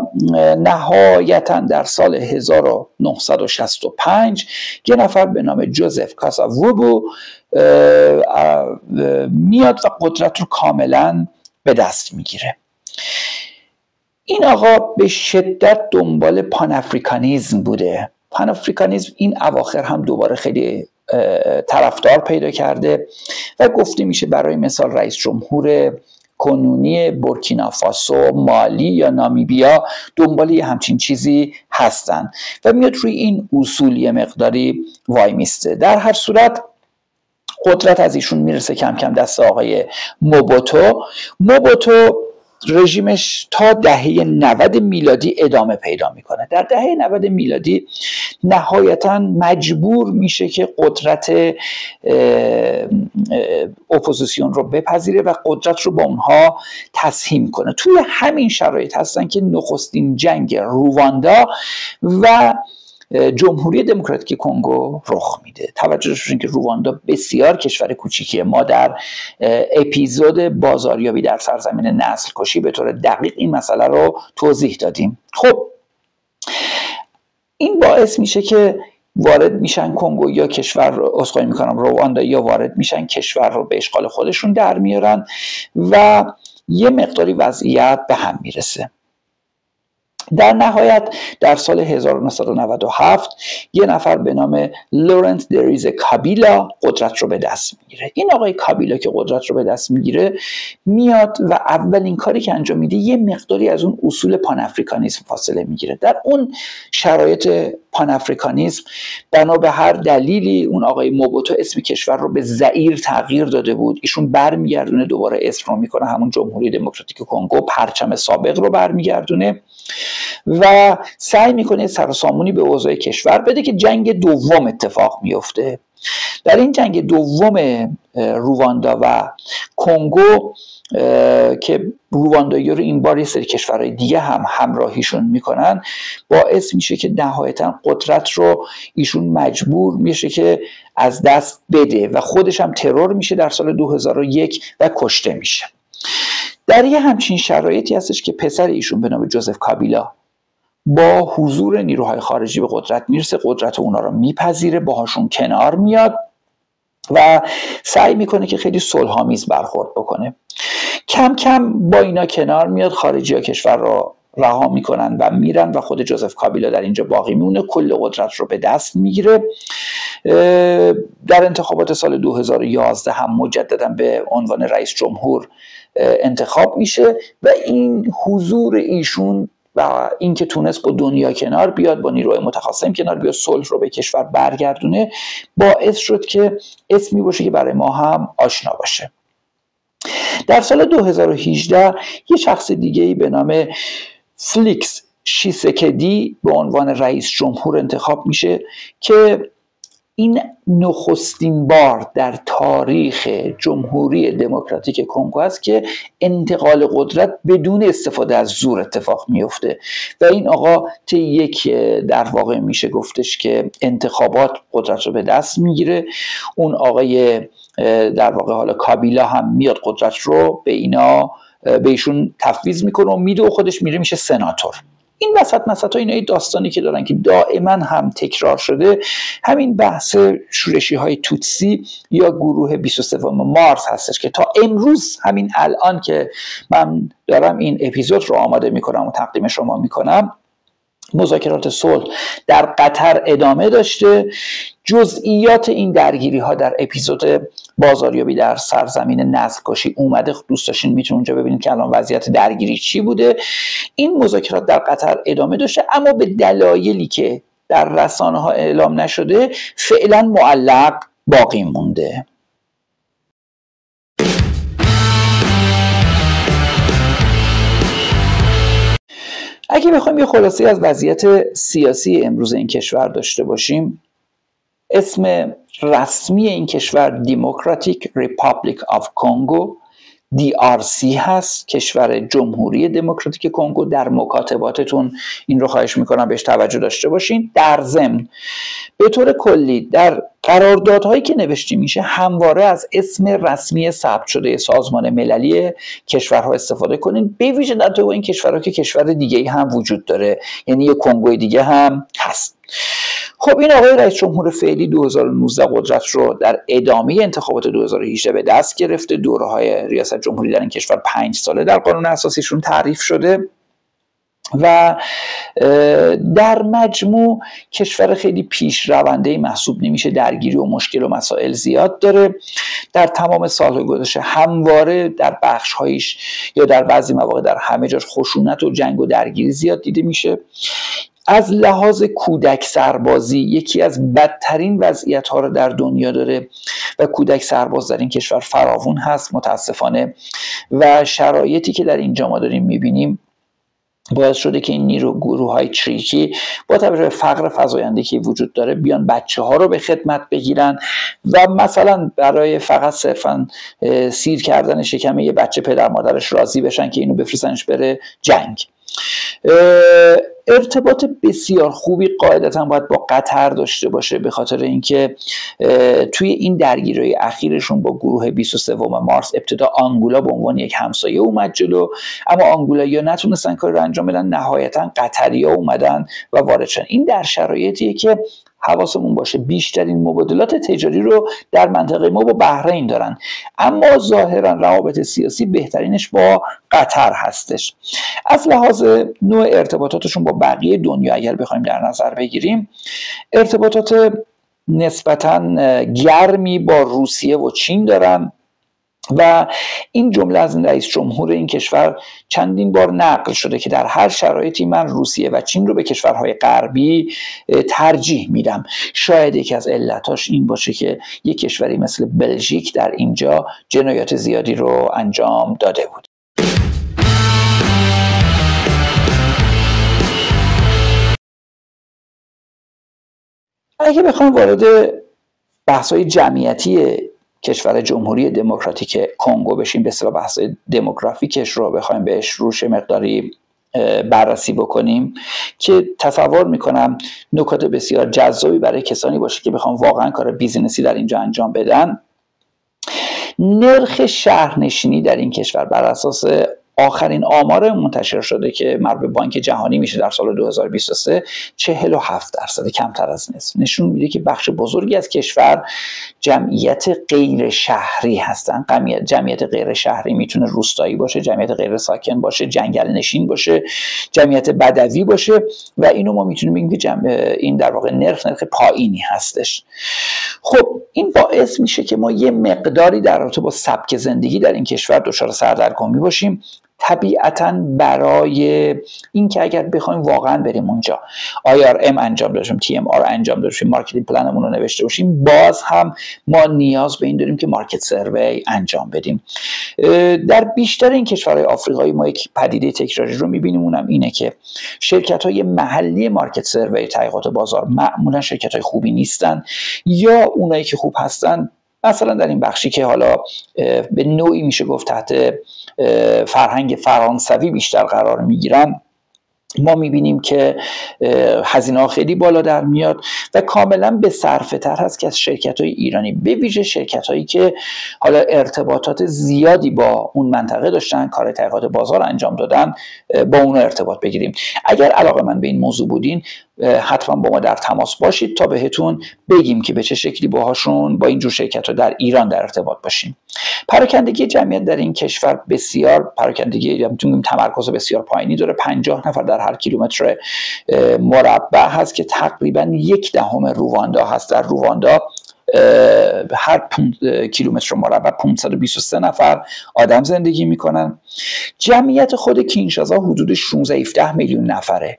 نهایتا در سال 1965 یه نفر به نام جوزف کاساووبو میاد و قدرت رو کاملا به دست میگیره. این آقا به شدت دنبال پانافریکانیزم بوده. پانافریکانیزم این اواخر هم دوباره خیلی طرفدار پیدا کرده و گفته میشه برای مثال رئیس جمهور کنونی بورکینافاسو، مالی یا نامیبیا دنبال یه همچین چیزی هستن و میاد روی این اصول یه مقداری وای میسته. در هر صورت قدرت از ایشون میرسه کم کم دست آقای موبوتو. رژیمش تا دهه 90 میلادی ادامه پیدا میکنه. در دهه 90 میلادی نهایتا مجبور میشه که قدرت اپوزیسیون رو بپذیره و قدرت رو با اونها تسهیم کنه. توی همین شرایط هستن که نخستین جنگ رواندا و جمهوری دموکراتیک کنگو رخ میده. توجه داشته باشین که رواندا بسیار کشور کوچیکیه. ما در اپیزود بازاریابی در سرزمین نسل کشی به طور دقیق این مسئله رو توضیح دادیم. خب این باعث میشه که وارد میشن کنگو یا کشور رو اسخای میکنم رواندا یا وارد میشن کشور رو به اشغال خودشون در میارن و یه مقداری وضعیت به هم میرسه. در نهایت در سال 1997 یه نفر به نام لورنت دریز کابیلا قدرت رو به دست میگیره. این آقای کابیلا که قدرت رو به دست میگیره میاد و اولین کاری که انجام میده یه مقداری از اون اصول پانافریکانیسم فاصله میگیره. در اون شرایط پانافریکانیسم بنا به هر دلیلی اون آقای موبوتو اسم کشور رو به زئیر تغییر داده بود، ایشون برمیگردونه دوباره اسم رو میکنه همون جمهوری دموکراتیک کنگو، پرچم سابق رو برمیگردونه و سعی میکنه سر و سامونی به اوضاع کشور بده که جنگ دوم اتفاق میفته. در این جنگ دوم رواندا و کنگو که رواندایی رو این بار یه سری کشورهای دیگه هم همراهیشون میکنن، باعث میشه که نهایتا قدرت رو ایشون مجبور میشه که از دست بده و خودش هم ترور میشه در سال 2001 و کشته میشه. در یه همچین شرایطی هستش که پسر ایشون به نام جوزف کابیلا با حضور نیروهای خارجی به قدرت میرسه، قدرت اونا رو میپذیره، باهاشون کنار میاد و سعی میکنه که خیلی صلح‌آمیز برخورد بکنه. کم کم با اینا کنار میاد، خارجی‌ها کشور رو رها میکنن و میرن و خود جوزف کابیلا در اینجا باقی میمونه، کل قدرت رو به دست میگیره. در انتخابات سال 2011 هم مجددا به عنوان رئیس جمهور انتخاب میشه و این حضور ایشون و اینکه تونست با دنیا کنار بیاد، با نیروهای متخاصم کنار بیاد، صلح رو به کشور برگردونه، باعث شد که اسمی باشه که برای ما هم آشنا باشه. در سال 2018 یه شخص دیگه‌ای به نام فلیکس شیسکدی به عنوان رئیس جمهور انتخاب میشه که این نخستین بار در تاریخ جمهوری دموکراتیک کنگو است که انتقال قدرت بدون استفاده از زور اتفاق میفته و این آقا طی یک در واقع میشه گفتش که انتخابات قدرت رو به دست میگیره. اون آقای در واقع حالا کابیلا هم میاد قدرت رو به ایشون تفویض میکنه و میده و خودش میشه سناتور. این وسط اینای داستانی که دارن که دائما هم تکرار شده، همین بحث شورشی های توتسی یا گروه 23 مارس هستش که تا امروز، همین الان که من دارم این اپیزود رو آماده میکنم و تقدیم شما میکنم، مذاکرات صلح در قطر ادامه داشته. جزئیات این درگیری ها در اپیزود بازاریابی در سرزمین نسل‌کشی اومده، دوست داشتین میتونید اونجا ببینید که الان وضعیت درگیری چی بوده. این مذاکرات در قطر ادامه داشته، اما به دلایلی که در رسانه ها اعلام نشده فعلا معلق باقی مونده. اگه بخوایم یه خلاصه از وضعیت سیاسی امروز این کشور داشته باشیم، اسم رسمی این کشور Democratic Republic of Congo DRC هست، کشور جمهوری دموکراتیک کنگو. در مکاتباتتون این رو خواهش میکنم بهش توجه داشته باشین. در ضمن به طور کلی در قراردادهایی که نوشته میشه همواره از اسم رسمی ثبت شده سازمان مللی کشورها استفاده کنین، به ویژه در تو این کشورها که کشور دیگه هم وجود داره، یعنی یه کنگوی دیگه هم هست. خب این آقای رئیس جمهور فعلی 2019 قدرت رو در ادامه انتخابات 2018 به دست گرفته. دوره‌های ریاست جمهوری در این کشور 5 ساله در قانون اساسیشون تعریف شده و در مجموع کشور خیلی پیشرونده محسوب نمیشه، درگیری و مشکل و مسائل زیاد داره. در تمام سالهای گذشته همواره در بخش‌هایش یا در بعضی مواقع در همه جاش خشونت و جنگ و درگیری زیاد دیده میشه. از لحاظ کودک سربازی یکی از بدترین وضعیت‌ها رو در دنیا داره و کودک سرباز در این کشور فراوون هست متاسفانه، و شرایطی که در اینجا ما داریم می‌بینیم باعث شده که این گروه‌های چریکی با توجه به فقر فزاینده که وجود داره بیان بچه‌ها رو به خدمت بگیرن و مثلا برای فقط صرفاً سیر کردن شکم یه بچه پدر مادرش راضی بشن که اینو بفرستنش بره جنگ. ارتباط بسیار خوبی قاعدتا باید با قطر داشته باشه، به خاطر اینکه توی این درگیری اخیرشون با گروه 23 مارس ابتدا آنگولا به عنوان یک همسایه اومد جلو، اما آنگولایی‌ها نتونستن کاری رو انجام بدن، نهایتا قطری‌ها اومدن و وارد شدن. این در شرایطیه که حواسمون باشه بیشترین مبادلات تجاری رو در منطقه ما با بحرین دارن، اما ظاهرا روابط سیاسی بهترینش با قطر هستش. از لحاظ نوع ارتباطاتشون با بقیه دنیا اگر بخوایم در نظر بگیریم، ارتباطات نسبتاً گرمی با روسیه و چین دارن و این جمله از رئیس جمهور این کشور چندین بار نقل شده که در هر شرایطی من روسیه و چین رو به کشورهای غربی ترجیح میدم. شاید یکی از علتاش این باشه که یک کشوری مثل بلژیک در اینجا جنایات زیادی رو انجام داده بود. اگه بخوام وارد بحث‌های جمعیتی کشور جمهوری دموکراتیک کنگو بشیم، به اصطلاح بحث دموگرافیکش رو بخوایم بهش روش مقداری بررسی بکنیم، که تصور میکنم نکات بسیار جذابی برای کسانی باشه که بخوام واقعا کار بیزینسی در اینجا انجام بدن. نرخ شهرنشینی در این کشور بر اساس آخرین آمار منتشر شده که مربوط به بانک جهانی میشه در سال 2023 47%، کمتر از نصف، نشون میده که بخش بزرگی از کشور جمعیت غیر شهری هستن. جمعیت غیر شهری میتونه روستایی باشه، جمعیت غیر ساکن باشه، جنگل نشین باشه، جمعیت بدوی باشه و اینو ما میتونیم بگیم که این در واقع نرخ پایینی هستش. خب این باعث میشه که ما یه مقداری در رابطه با سبک زندگی در این کشور دچار سردرگمی باشیم. طبیعتاً برای اینکه اگر بخوایم واقعاً بریم اونجا IRM انجام داشتیم، TMR انجام داشتیم، مارکتینگ پلنمون رو نوشته باشیم، باز هم ما نیاز به این داریم که مارکت سروی انجام بدیم. در بیشتر این کشورهای آفریقایی ما یک پدیده تکراری رو می‌بینیم، اونم اینه که شرکت‌های محلی مارکت سروی، تحقیقات بازار، معمولاً شرکت‌های خوبی نیستن، یا اونایی که خوب هستن مثلا در این بخشی که حالا به نوعی میشه گفت تحت فرهنگ فرانسوی بیشتر قرار میگیرن، ما میبینیم که هزینه ها خیلی بالا در میاد و کاملا به صرفه تر هست که از شرکت های ایرانی، به ویژه شرکت هایی که حالا ارتباطات زیادی با اون منطقه داشتن، کار تحقیقات بازار انجام دادن، با اون ارتباط بگیریم. اگر علاقه‌مند به این موضوع بودین حتما با ما در تماس باشید تا بهتون بگیم که به چه شکلی باهاشون، با اینجور شرکت ها در ایران در ارتباط باشیم. پراکندگی جمعیت در این کشور بسیار پراکندگی، میتونیم تمرکز بسیار پایینی داره. 50 نفر در هر کیلومتر مربع هست که تقریبا 1/10 رواندا هست. در رواندا هر کیلومتر مربع 523 نفر آدم زندگی میکنن. جمعیت خود کینشاسا حدود 16-17 میلیون نفره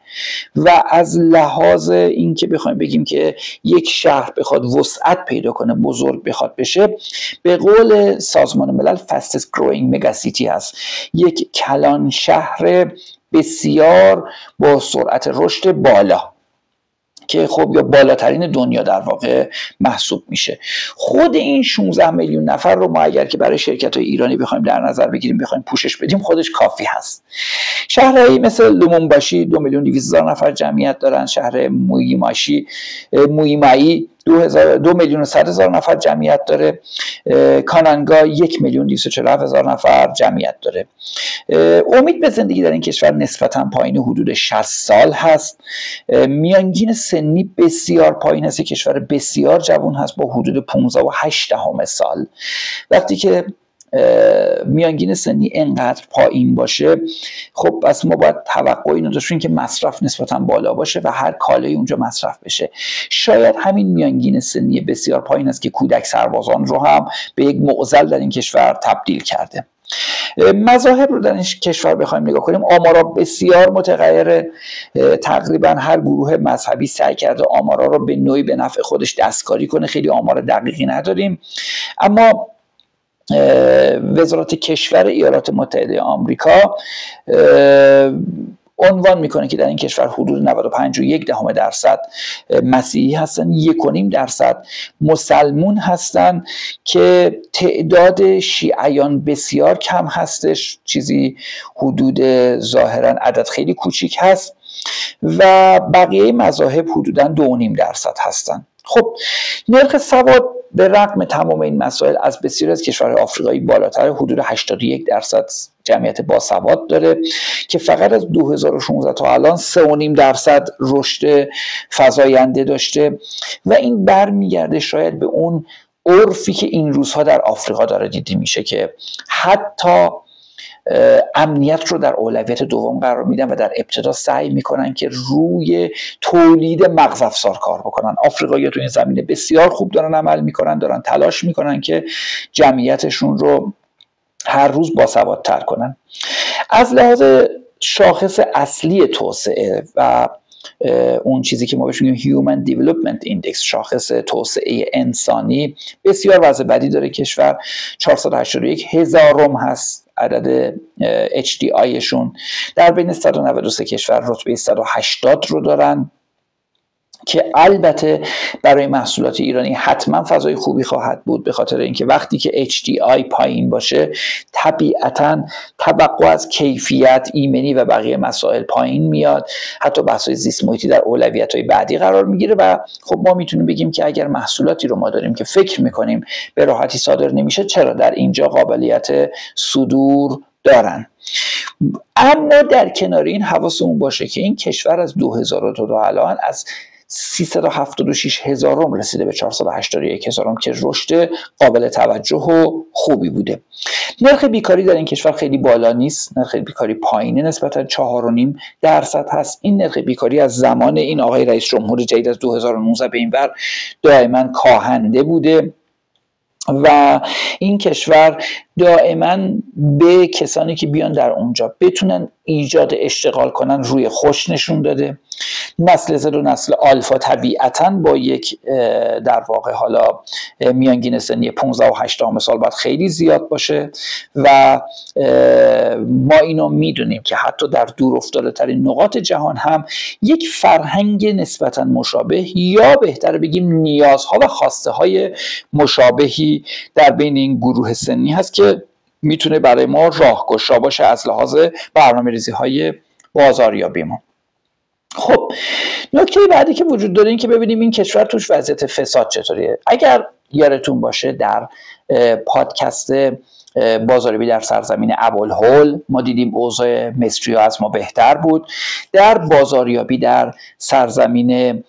و از لحاظ این که بخوایم بگیم که یک شهر بخواد وسعت پیدا کنه، بزرگ بخواد بشه، به قول سازمان ملل fastest growing mega city هست، یک کلان شهر بسیار با سرعت رشد بالا که خب یا بالاترین دنیا در واقع محسوب میشه. خود این 16 میلیون نفر رو ما اگر که برای شرکت‌های ایرانی بخوایم در نظر بگیریم، بخوایم پوشش بدیم، خودش کافی هست. شهرهایی مثل لومونباشی 2,200,000 نفر جمعیت دارن، شهر مویمایی 2,100,000 نفر جمعیت داره، کانانگا 1,247,000 نفر جمعیت داره. امید به زندگی در این کشور نسبتاً پایین، حدود 60 سال هست. میانگین سنی بسیار پایین است، کشور بسیار جوان هست با حدود 15.8 سال. وقتی که میانگین سنی اینقدر پایین باشه، خب پس ما باید توقع اینو داشتیم که مصرف نسبتاً بالا باشه و هر کالایی اونجا مصرف بشه. شاید همین میانگین سنی بسیار پایین است که کودک سربازان رو هم به یک معضل در این کشور تبدیل کرده. مذاهب رو در این کشور بخوایم نگاه کنیم، آمارا بسیار متغیره. تقریبا هر گروه مذهبی سعی کرده آمارا رو به نوعی به نفع خودش دستکاری کنه، خیلی آمار دقیقی نداریم. اما وزارت کشور ایالات متحده آمریکا عنوان میکنه که در این کشور حدود 95.1% مسیحی هستن، 1.5% مسلمون هستن که تعداد شیعیان بسیار کم هستش، چیزی حدود ظاهرا عدد خیلی کوچیک هست و بقیه مذاهب حدوداً 2.5% هستن. خب نرخ سواد به رغم تمام این مسائل از بسیاری از کشورهای آفریقایی بالاتر، حدود 81% جمعیت باسواد داره که فقط از 2016 تا الان 3.5% رشد فزاینده داشته و این برمیگرده شاید به اون عرفی که این روزها در آفریقا داره دیده میشه که حتی امنیت رو در اولویت دوم قرار میدن و در ابتدا سعی میکنن که روی تولید مغز افزار کار بکنن. آفریقایی‌ها تو این زمینه بسیار خوب دارن عمل میکنن، دارن تلاش میکنن که جمعیتشون رو هر روز باسوادتر کنن. از لحاظ شاخص اصلی توسعه و اون چیزی که ما بهش میگیم Human Development Index، شاخص توسعه انسانی، بسیار وضع بدی داره کشور. 481,000 هست عدد HDI شون. در بین 193 کشور رتبه 180 رو دارن که البته برای محصولات ایرانی حتما فضای خوبی خواهد بود، به خاطر اینکه وقتی که HDI پایین باشه طبیعتاً توقع از کیفیت، ایمنی و بقیه مسائل پایین میاد، حتی بحث‌های زیست محیطی در اولویت‌های بعدی قرار میگیره و خب ما میتونیم بگیم که اگر محصولاتی رو ما داریم که فکر میکنیم به راحتی صادر نمیشه، چرا در اینجا قابلیت صدور دارن. اما در کنار این حواسمون باشه که این کشور از 2002 تا الان از 376,000 رسیده به 481,000 که رشد قابل توجه و خوبی بوده. نرخ بیکاری در این کشور خیلی بالا نیست، نرخ بیکاری پایینه، نسبتا 4.5% هست. این نرخ بیکاری از زمان این آقای رئیس جمهور جدید از 2019 به این ور دائما کاهنده بوده و این کشور دائما به کسانی که بیان در اونجا بتونن ایجاد اشتغال کنن روی خوش نشون داده. نسل زد و نسل آلفا طبیعتاً با یک در واقع حالا میانگین سنی 15.8 سال باید خیلی زیاد باشه و ما اینو میدونیم که حتی در دور افتاده ترین نقاط جهان هم یک فرهنگ نسبتاً مشابه یا بهتر بگیم نیازها و خواسته های مشابهی در بین این گروه سنی هست که میتونه برای ما راهگشا باشه از لحاظ برنامه‌ریزی های بازاریابی ما. خب نکته بعدی که وجود داره این که ببینیم این کشور توش وضعیت فساد چطوریه. اگر یادتون باشه در پادکست بازاریابی در سرزمین ابوالهول ما دیدیم اوضاع مصری‌ها از ما بهتر بود. در بازاریابی در سرزمین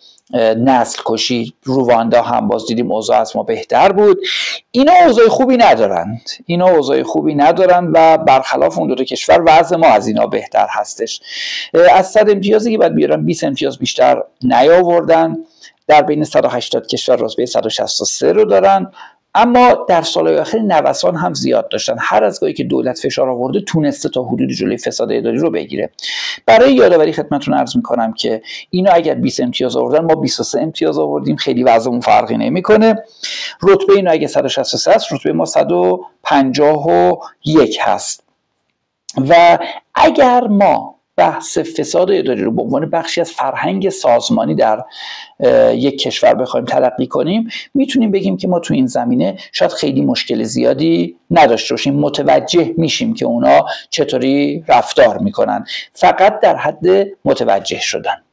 نسل کشی رواندا هم باز دیدیم اوضاع از ما بهتر بود. اینا اوضاع خوبی ندارند و برخلاف اون دو تا کشور وضع ما از اینا بهتر هستش. از 100 امتیازی که بعد بیارن 20 امتیاز بیشتر نیاوردن. در بین 180 کشور رتبه 163 رو دارن، اما در سالهای آخر نوسان هم زیاد داشتن. هر از گاهی که دولت فشار آورده تونسته تا حدودی جلوی فساد اداری رو بگیره. برای یادآوری خدمتتون عرض میکنم که اینا اگر 20 امتیاز آوردن ما 23 امتیاز آوردیم، خیلی وضعمون فرقی نمیکنه. رتبه اینا اگه 163 است، رتبه ما 151 هست. و اگر ما بحث فساد اداری رو به عنوان بخشی از فرهنگ سازمانی در یک کشور بخوایم تلقی کنیم، میتونیم بگیم که ما تو این زمینه شاید خیلی مشکل زیادی نداشته باشیم. متوجه میشیم که اونا چطوری رفتار میکنن، فقط در حد متوجه شدن.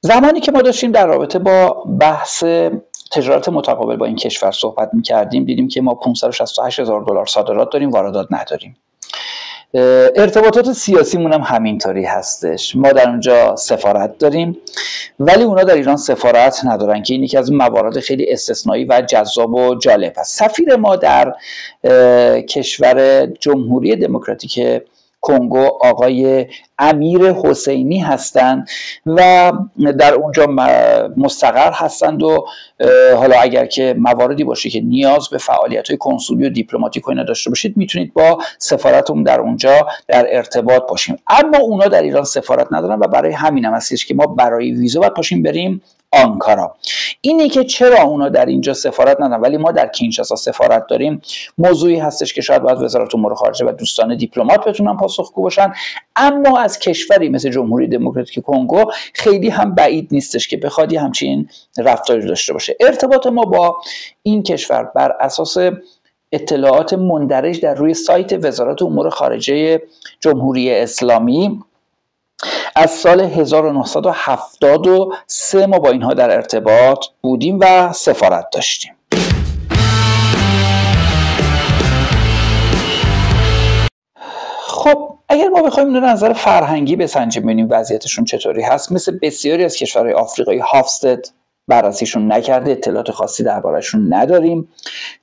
زمانی که ما داشتیم در رابطه با بحث تجارت متقابل با این کشور صحبت می‌کردیم، دیدیم که ما 568,000 دلار صادرات داریم، واردات نداریم. ارتباطات سیاسیمون هم همینطوری هستش. ما در اونجا سفارت داریم ولی اونا در ایران سفارت ندارن که این یکی از موارد خیلی استثنایی و جذاب و جالب است. سفیر ما در کشور جمهوری دموکراتیک کنگو آقای امیر حسینی هستند و در اونجا مستقر هستند و حالا اگر که مواردی باشه که نیاز به فعالیت‌های کنسولی و دیپلماتیک و اینا داشته باشید، میتونید با سفارتمون در اونجا در ارتباط باشیم. اما اونا در ایران سفارت ندارن و برای همین هم هستش که ما برای ویزا باید پاشیم بریم آنکارا. اینه که چرا اونا در اینجا سفارت ندارن ولی ما در کینشاسا سفارت داریم، موضوعی هستش که شاید باید وزارت امور خارجه و دوستان دیپلمات بتونن پاسخگو باشن. اما از کشوری مثل جمهوری دموکراتیک کنگو خیلی هم بعید نیستش که بخواد همچین رفتاری داشته باشه. ارتباط ما با این کشور بر اساس اطلاعات مندرج در روی سایت وزارت امور خارجه جمهوری اسلامی از سال 1973 ما با اینها در ارتباط بودیم و سفارت داشتیم. خب اگر ما بخوایم در نظر فرهنگی بسنجیم ببینیم وضعیتشون چطوری هست، مثل بسیاری از کشورهای آفریقایی هافستد بررسیشون نکرده، اطلاعات خاصی دربارهشون نداریم.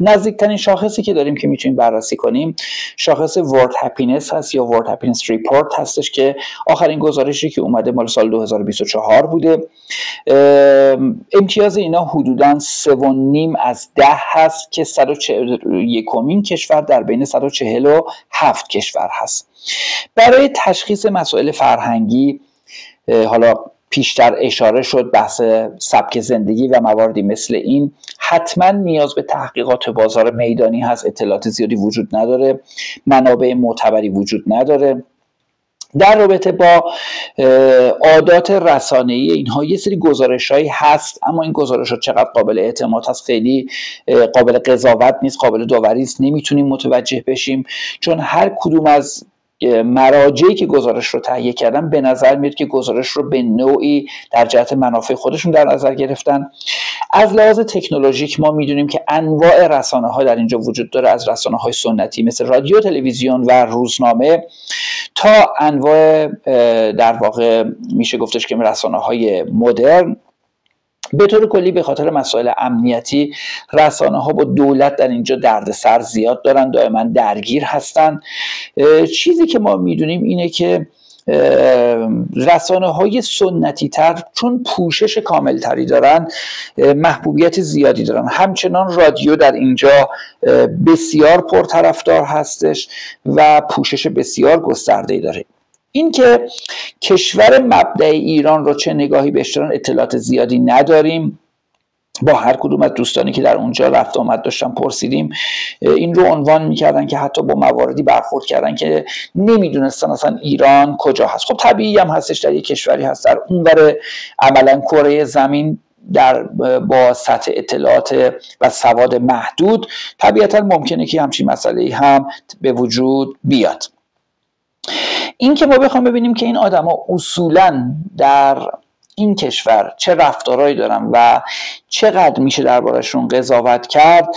نزدیکترین شاخصی که داریم که میتونیم بررسی کنیم شاخص ورلد هپینس هست یا ورلد هپینس ریپورت هستش که آخرین گزارشی که اومده مال سال 2024 بوده. امتیاز اینا حدوداً 3.5 از 10 هست که 141مین کشور در بین 147 کشور هست. برای تشخیص مسائل فرهنگی حالا پیشتر اشاره شد، بحث سبک زندگی و مواردی مثل این حتما نیاز به تحقیقات بازار میدانی هست. اطلاعات زیادی وجود نداره، منابع معتبری وجود نداره. در رابطه با عادات رسانه‌ای اینها یه سری گزارش‌هایی هست، اما این گزارش‌ها چقدر قابل اعتماد هست خیلی قابل قضاوت نیست، قابل داوری نیست، نمیتونیم متوجه بشیم، چون هر کدوم از مراجعی که گزارش رو تهیه کردن به نظر میاد که گزارش رو به نوعی در جهت منافع خودشون در نظر گرفتن. از لحاظ تکنولوژیک ما میدونیم که انواع رسانه‌ها در اینجا وجود داره، از رسانه‌های سنتی مثل رادیو، تلویزیون و روزنامه تا انواع در واقع میشه گفتش که رسانه‌های مدرن. به طور کلی به خاطر مسائل امنیتی رسانه‌ها با دولت در اینجا دردسر زیاد دارن، دائما درگیر هستن. چیزی که ما میدونیم اینه که رسانه‌های سنتی تر چون پوشش کامل تری دارن محبوبیت زیادی دارن. همچنان رادیو در اینجا بسیار پرطرفدار هستش و پوشش بسیار گسترده‌ای داره. این که کشور مبدأ ایران رو چه نگاهی بهش دارن اطلاعات زیادی نداریم. با هر کدوم از دوستانی که در اونجا رفت آمد داشتن پرسیدیم، این رو عنوان میکردن که حتی با مواردی برخورد کردن که نمیدونستن اصلا ایران کجا هست. خب طبیعی هم هستش، در یک کشوری هست در اونور عملا کره زمین با سطح اطلاعات و سواد محدود طبیعتا ممکنه که همچین مسئله‌ای هم به وجود بیاد. این که ما بخوام ببینیم که این آدما اصولاً در این کشور چه رفتارهایی دارن و چقدر میشه دربارشون قضاوت کرد،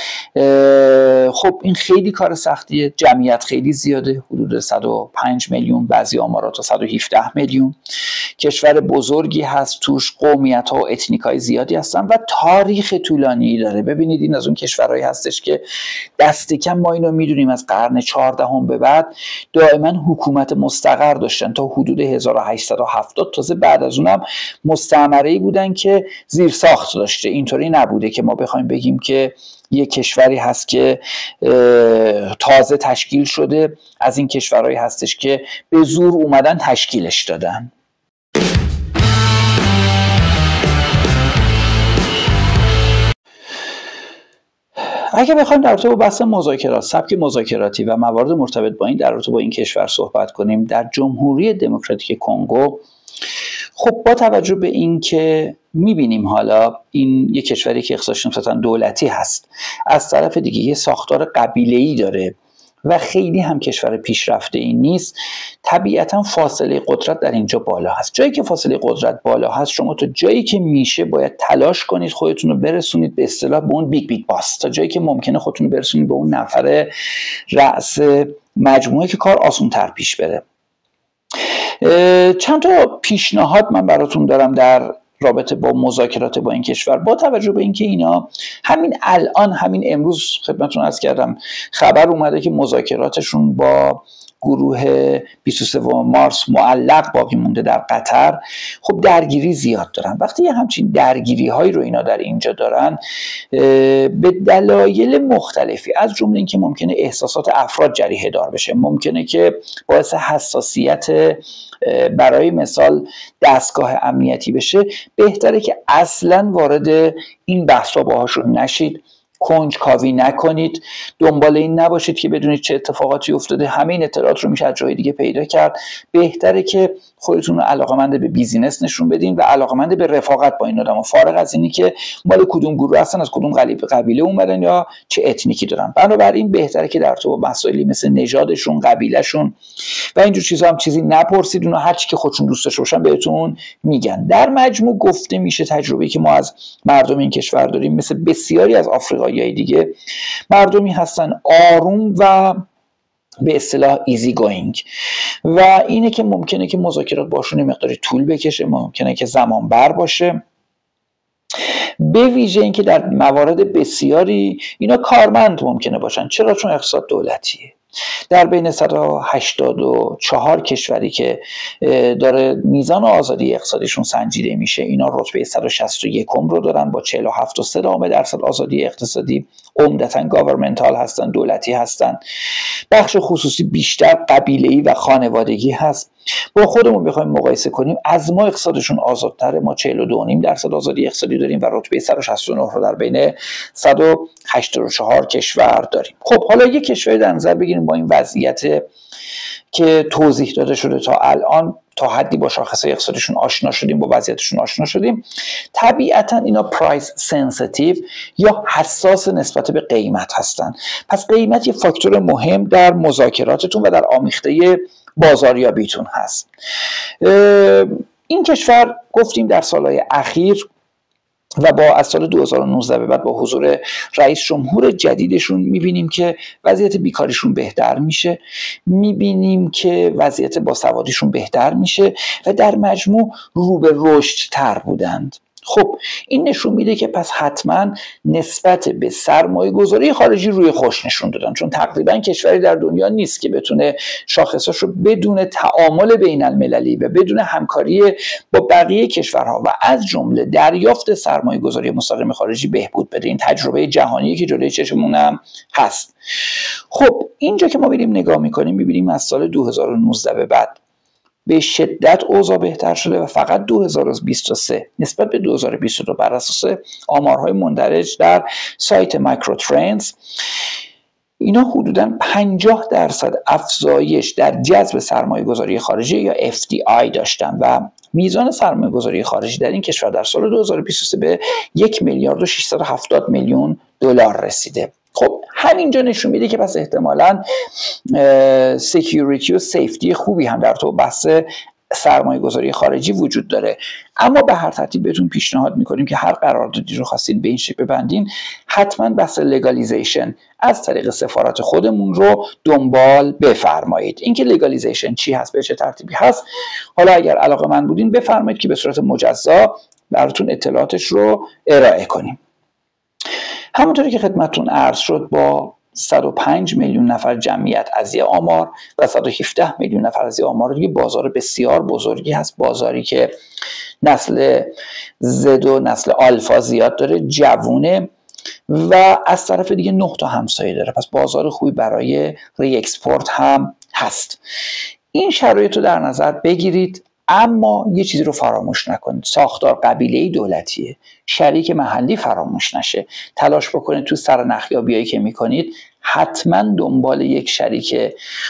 خب این خیلی کار سختیه. جمعیت خیلی زیاده، حدود 105 میلیون، بعضی آمارا تا 117 میلیون. کشور بزرگی هست، توش قومیت ها و اتنیک های زیادی هستن و تاریخ طولانی داره. ببینید این از اون کشورهایی هستش که دست کم ما اینو میدونیم از قرن 14 به بعد دائما حکومت مستقر داشتن تا حدود 1870. تازه بعد از اونم مستعمره‌ای بودن که زیر ساخت داشته. اینطوری نبوده که ما بخوایم بگیم که یه کشوری هست که تازه تشکیل شده. از این کشورهایی هستش که به زور اومدن تشکیلش دادن. اگه بخوایم در رابطه با بحث مذاکرات، سبک مذاکراتی و موارد مرتبط با این در رابطه با این کشور صحبت کنیم، در جمهوری دموکراتیک کنگو، خب با توجه به این که میبینیم حالا این یک کشوری که اقتصادش نسبتاً دولتی هست، از طرف دیگه یه ساختار قبیله‌ای داره و خیلی هم کشور پیشرفته این نیست، طبیعتا فاصله قدرت در اینجا بالا هست. جایی که فاصله قدرت بالا هست، شما تا جایی که میشه باید تلاش کنید خودتون رو برسونید به اصطلاح به اون بیگ بیگ باس، تا جایی که ممکنه خودتون رو برسونید به اون نفر رأس مجموعه که کار آسان‌تر پیش بره. چند تا پیشنهاد من براتون دارم در رابطه با مذاکرات با این کشور، با توجه به اینکه اینا همین الان، همین امروز خدمتتون عرض کردم خبر اومده که مذاکراتشون با گروه 23 مارس معلق باقی مونده در قطر. خب درگیری زیاد دارن. وقتی یه همچین درگیری هایی رو اینا در اینجا دارن، به دلایل مختلفی، از جمله اینکه ممکنه احساسات افراد جریحه دار بشه، ممکنه که باعث حساسیت برای مثال دستگاه امنیتی بشه، بهتره که اصلا وارد این بحثا باهاشون نشید، کنجکاوی نکنید، دنبال این نباشید که بدونید چه اتفاقاتی افتاده. همه این اطلاعات رو میشه از جای دیگه پیدا کرد. بهتره که خودتون رو علاقه‌مند به بیزینس نشون بدین و علاقه‌مند به رفاقت با این آدم‌ها، فارغ از اینی که مال کدوم گروه هستن، از کدوم قبیله اومدن یا چه اتنیکی دارن. بنابراین بهتره که در تو مسائلی مثل نژادشون، قبیلهشون و اینجور چیزا هم چیزی نپرسید. اونا هر چی که خودشون دوست داشته باشن بهتون میگن. در مجموع گفته میشه تجربه‌ای که ما از مردم این کشور داریم، مثل بسیاری از آفریقایی‌های دیگه، مردمی هستن آروم و به اصطلاح ایزی گوینگ و اینه که ممکنه که مذاکرات باشون مقداری طول بکشه، ممکنه که زمان بر باشه، به ویژه اینکه در موارد بسیاری اینا کارمند ممکنه باشن. چرا؟ چون اقتصاد دولتیه. در بین 184 کشوری که داره میزان آزادی اقتصادیشون سنجیده میشه، اینا رتبه 161 رو دارن با 47.3% آزادی اقتصادی. عمدتاً گاورمنتال هستن، دولتی هستن. بخش خصوصی بیشتر قبیله‌ای و خانوادگی هست. با خودمون بخوایم مقایسه کنیم، از ما اقتصادشون آزادتره. ما 42.5% آزادی اقتصادی داریم و رتبه 169 رو در بین 184 کشور داریم. خب حالا یک کشوری در نظر بگیریم با این وضعیت که توضیح داده شده تا الان، تا حدی با شاخصهای اقتصادیشون آشنا شدیم، با وضعیتشون آشنا شدیم. طبیعتا اینا پرایس سنسیتیو یا حساس نسبت به قیمت هستن. پس قیمت یه فاکتور مهم در مذاکراتتون و در آمیخته بازاریابیتون هست. این کشور گفتیم در سالهای اخیر و با از سال 2019 به بعد با حضور رئیس جمهور جدیدشون میبینیم که وضعیت بیکاریشون بهتر میشه، میبینیم که وضعیت باسوادیشون بهتر میشه و در مجموع رو به رشد تر بودند. خب این نشون میده که پس حتما نسبت به سرمایه گذاری خارجی روی خوش نشون دادن، چون تقریبا کشوری در دنیا نیست که بتونه شاخصاش رو بدون تعامل بین المللی و بدون همکاری با بقیه کشورها و از جمله دریافت سرمایه گذاری مستقیم خارجی بهبود بده. این تجربه جهانیه که جلوی چشمون هم هست. خب اینجا که ما بریم نگاه میکنیم، میبینیم از سال 2019 به بعد به شدت اوضاع بهتر شده و فقط 2023 نسبت به 2022 بر اساس آمارهای مندرج در سایت مایکرو ترندز، اینا حدوداً 50% افزایش در جذب سرمایه گذاری خارجی یا FDI داشتن و میزان سرمایه‌گذاری خارجی در این کشور در سال 2023 به 1 میلیارد و 670 میلیون دلار رسیده. خب همینجا نشون میده که پس احتمالاً سکیوریتی و سیفتی خوبی هم در تو بحث سرمایه گذاری خارجی وجود داره. اما به هر ترتیب بهتون پیشنهاد میکنیم که هر قراردادی رو خواستید به این شکل ببندین، حتما بحث لگالیزیشن از طریق سفارت خودمون رو دنبال بفرمایید. اینکه لگالیزیشن چی هست، به چه ترتیبی هست، حالا اگر علاقه‌مند بودین بفرمایید که به صورت مجزا براتون اطلاعاتش رو ارائه کنیم. همونطوری که خدمتتون عرض شد، با 105 میلیون نفر جمعیت از یه آمار و 117 میلیون نفر از یه آمار دیگه، بازار بسیار بزرگی هست، بازاری که نسل زد و نسل آلفا زیاد داره، جوونه و از طرف دیگه 9 تا همسایه داره، پس بازار خوبی برای ری اکسپورت هم هست. این شرایط رو در نظر بگیرید، اما یه چیزی رو فراموش نکنید، ساختار قبیله‌ای دولتیه، شریک محلی فراموش نشه. تلاش بکنید تو سرنخیابیایی که میکنید حتما دنبال یک شریک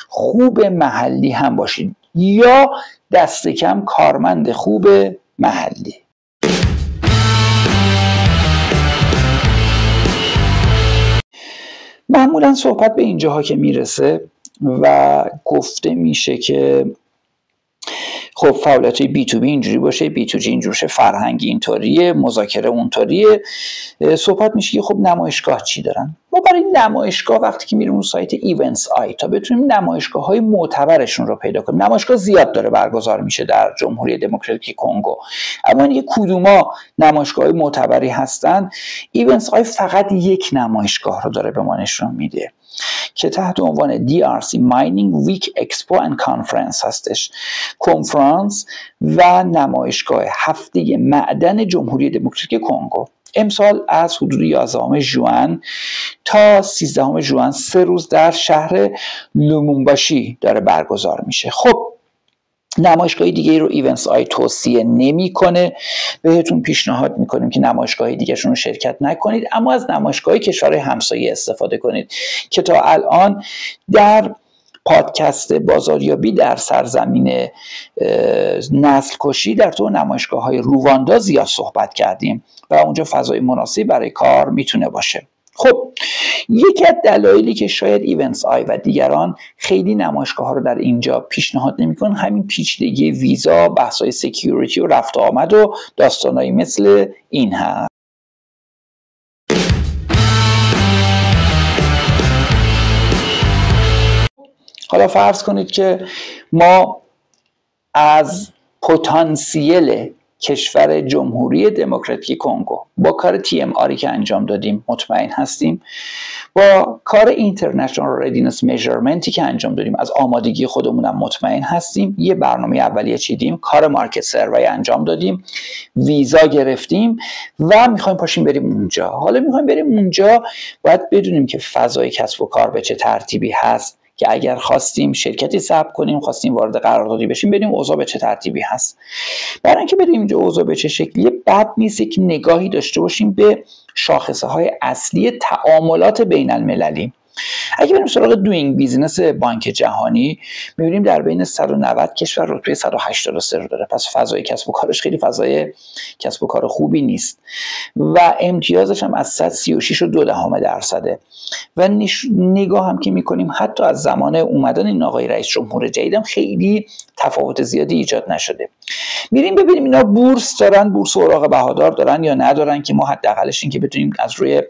خوب محلی هم باشید، یا دست کم کارمند خوب محلی. معمولا صحبت به اینجاها که میرسه و گفته میشه که خب فعالیت بی تو بی اینجوری باشه، بی تو جی اینجوری باشه، فرهنگی اینطوریه، مذاکره اونطوریه، صحبت میشه که خب نمایشگاه چی دارن. ما برای نمایشگاه وقتی که میریم اون سایت ایونتس آی تا بتونیم نمایشگاه‌های معتبرشون رو پیدا کنیم، نمایشگاه زیاد داره برگزار میشه در جمهوری دموکراتیک کنگو، اما اینکه کدوما نمایشگاه‌های معتبری هستن، ایونتس آی فقط یک نمایشگاه رو داره به ما نشون میده که تحت عنوان DRC Mining Week Expo and Conference هستش، کنفرانس و نمایشگاه هفته معدن جمهوری دموکراتیک کنگو. امسال از حدود 11 ژوئن تا 13 ژوئن 3 روز در شهر لومونباشی داره برگزار میشه. خب نمایشگاه دیگه رو ایونتس آی توصیه نمیکنه، بهتون پیشنهاد میکنیم که نمایشگاه دیگه شون رو شرکت نکنید، اما از نمایشگاه کشورهای همسایه استفاده کنید که تا الان در پادکست بازاریابی در سرزمین نسل کشی در تو نمایشگاه‌های رواندا زیاد صحبت کردیم و اونجا فضای مناسبی برای کار میتونه باشه. خب یکی از دلایلی که شاید ایونتس آی و دیگران خیلی نمایشگاه ها رو در اینجا پیشنهاد نمیکنن همین پیچیدگی ویزا، بحث‌های سکیوریتی و رفت و آمد و داستانایی مثل این هست. حالا فرض کنید که ما از پتانسیل کشور جمهوری دموکراتیک کنگو با کار TMRی که انجام دادیم مطمئن هستیم، با کار اینترنشنال ردینس میجرمنتی که انجام دادیم از آمادگی خودمونم مطمئن هستیم، یه برنامه اولیه چیدیم، کار مارکت سروی انجام دادیم، ویزا گرفتیم و میخوایم پاشیم بریم اونجا. حالا میخوایم بریم اونجا، باید بدونیم که فضای کسب و کار به چه ترتیبی هست که اگر خواستیم شرکتی ثبت کنیم، خواستیم وارد قراردادی بشیم، بریم اوضاع به چه ترتیبی هست. برای اینکه بریم اینجا اوضاع به چه شکلیه، بد نیست که نگاهی داشته باشیم به شاخصه‌های اصلی تعاملات بین المللی. اگه بریم سراغ دوینگ بیزنس بانک جهانی، می‌بینیم در بین 190 کشور رتبه 183 رو داره، پس فضای کسب و کارش خیلی فضای کسب و کار خوبی نیست و امتیازش هم از 136.2% و نگاه هم که می‌کنیم حتی از زمان اومدن این آقای رئیس جمهور جدیدم خیلی تفاوت زیادی ایجاد نشده. میریم ببینیم اینا بورس دارن، بورس اوراق بهادار دارن یا ندارن، که ما حداقلش این که بتونیم از روی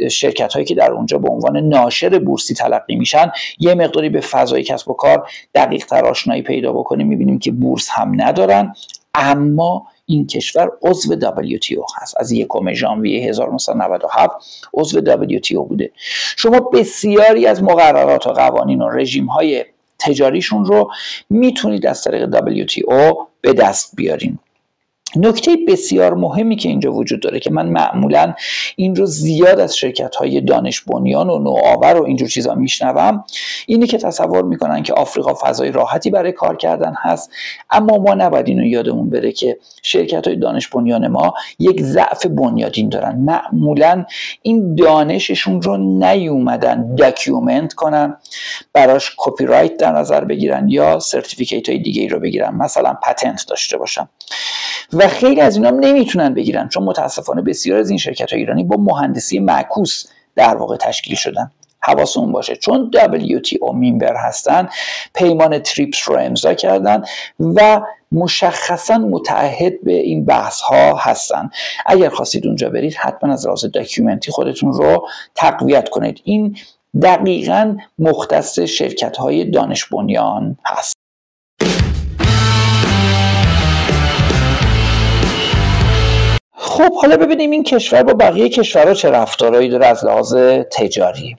شرکت هایی که در اونجا به عنوان ناشر بورسی تلقی میشن یه مقداری به فضای کسب و کار دقیق تر آشنایی پیدا بکنیم. میبینیم که بورس هم ندارن، اما این کشور عضو WTO هست، از 1 ژانویه 1997 عضو WTO بوده. شما بسیاری از مقررات و قوانین و رژیم های تجاریشون رو میتونید از طریق WTO به دست بیارین. نکته بسیار مهمی که اینجا وجود داره که من معمولا این رو زیاد از شرکت‌های دانش بنیان و نوآور و اینجور چیزا میشنوم، اینه که تصور میکنن که آفریقا فضای راحتی برای کار کردن هست، اما ما نباید اینو یادمون بره که شرکت‌های دانش بنیان ما یک ضعف بنیادین دارن. معمولا این دانششون رو نیومدن داکیومنت کنن، براش کپی رایت در نظر بگیرن یا سرتیفیکیت های دیگه ای رو بگیرن، مثلا پتنت داشته باشن، و خیلی از اینا هم نمیتونن بگیرن، چون متاسفانه بسیار از این شرکت‌های ایرانی با مهندسی معکوس در واقع تشکیل شدن. حواسمون باشه چون WTO ممبر هستن، پیمان تریپس رو امضا کردن و مشخصا متعهد به این بحث ها هستن. اگر خواستید اونجا برید حتما از لحاظ داکیومنتی خودتون رو تقویت کنید. این دقیقاً مختص شرکت‌های دانش بنیان هست. خب حالا ببینیم این کشور با بقیه کشورها چه رفتارهایی داره از لحاظ تجاری.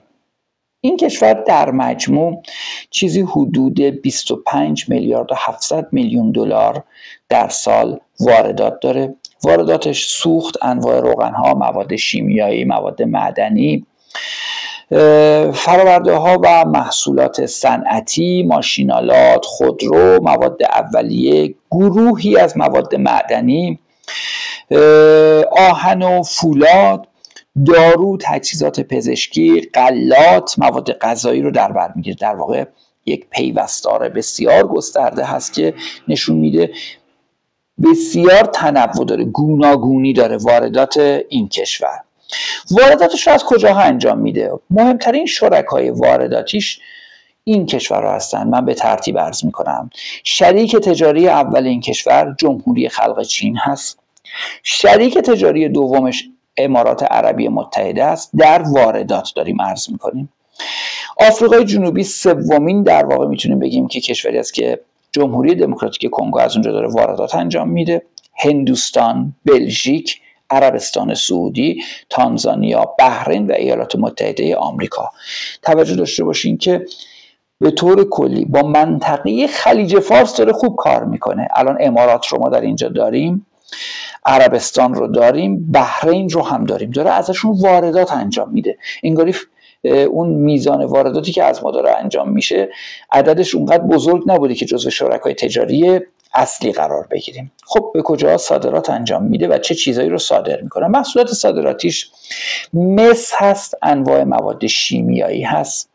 این کشور در مجموع چیزی حدود 25 میلیارد و 700 میلیون دلار در سال واردات داره. وارداتش سوخت، انواع روغن‌ها، مواد شیمیایی، مواد معدنی، فرآورده ها و محصولات صنعتی، ماشینالات، خودرو، مواد اولیه، گروهی از مواد معدنی، آهن و فولاد، دارو، تجهیزات پزشکی، غلات، مواد غذایی رو در بر میگیره. در واقع یک پیوستار بسیار گسترده هست که نشون میده بسیار تنوع داره، گوناگونی داره واردات این کشور. وارداتش رو از کجاها انجام میده؟ مهمترین شرکای وارداتیش این کشورها هستن. من به ترتیب عرض میکنم. شریک تجاری اول این کشور جمهوری خلق چین هست. شریک تجاری دومش امارات عربی متحده است. در واردات داریم عرض میکنیم. آفریقای جنوبی سومین در واقع میتونیم بگیم که کشوری است که جمهوری دموکراتیک کنگو از اونجا داره واردات انجام میده. هندوستان، بلژیک، عربستان سعودی، تانزانیا، بحرین و ایالات متحده آمریکا. توجه داشته باشین که به طور کلی با منطقه خلیج فارس داره خوب کار میکنه. الان امارات رو ما در اینجا داریم، عربستان رو داریم، بحرین رو هم داریم، داره ازشون واردات انجام میده. انگاری اون میزان وارداتی که از ما داره انجام میشه عددش اونقدر بزرگ نبوده که جزو شرکای تجاری اصلی قرار بگیریم. خب به کجا صادرات انجام میده و چه چیزایی رو صادر میکنه؟ محصولات صادراتیش مس هست، انواع مواد شیمیایی هست،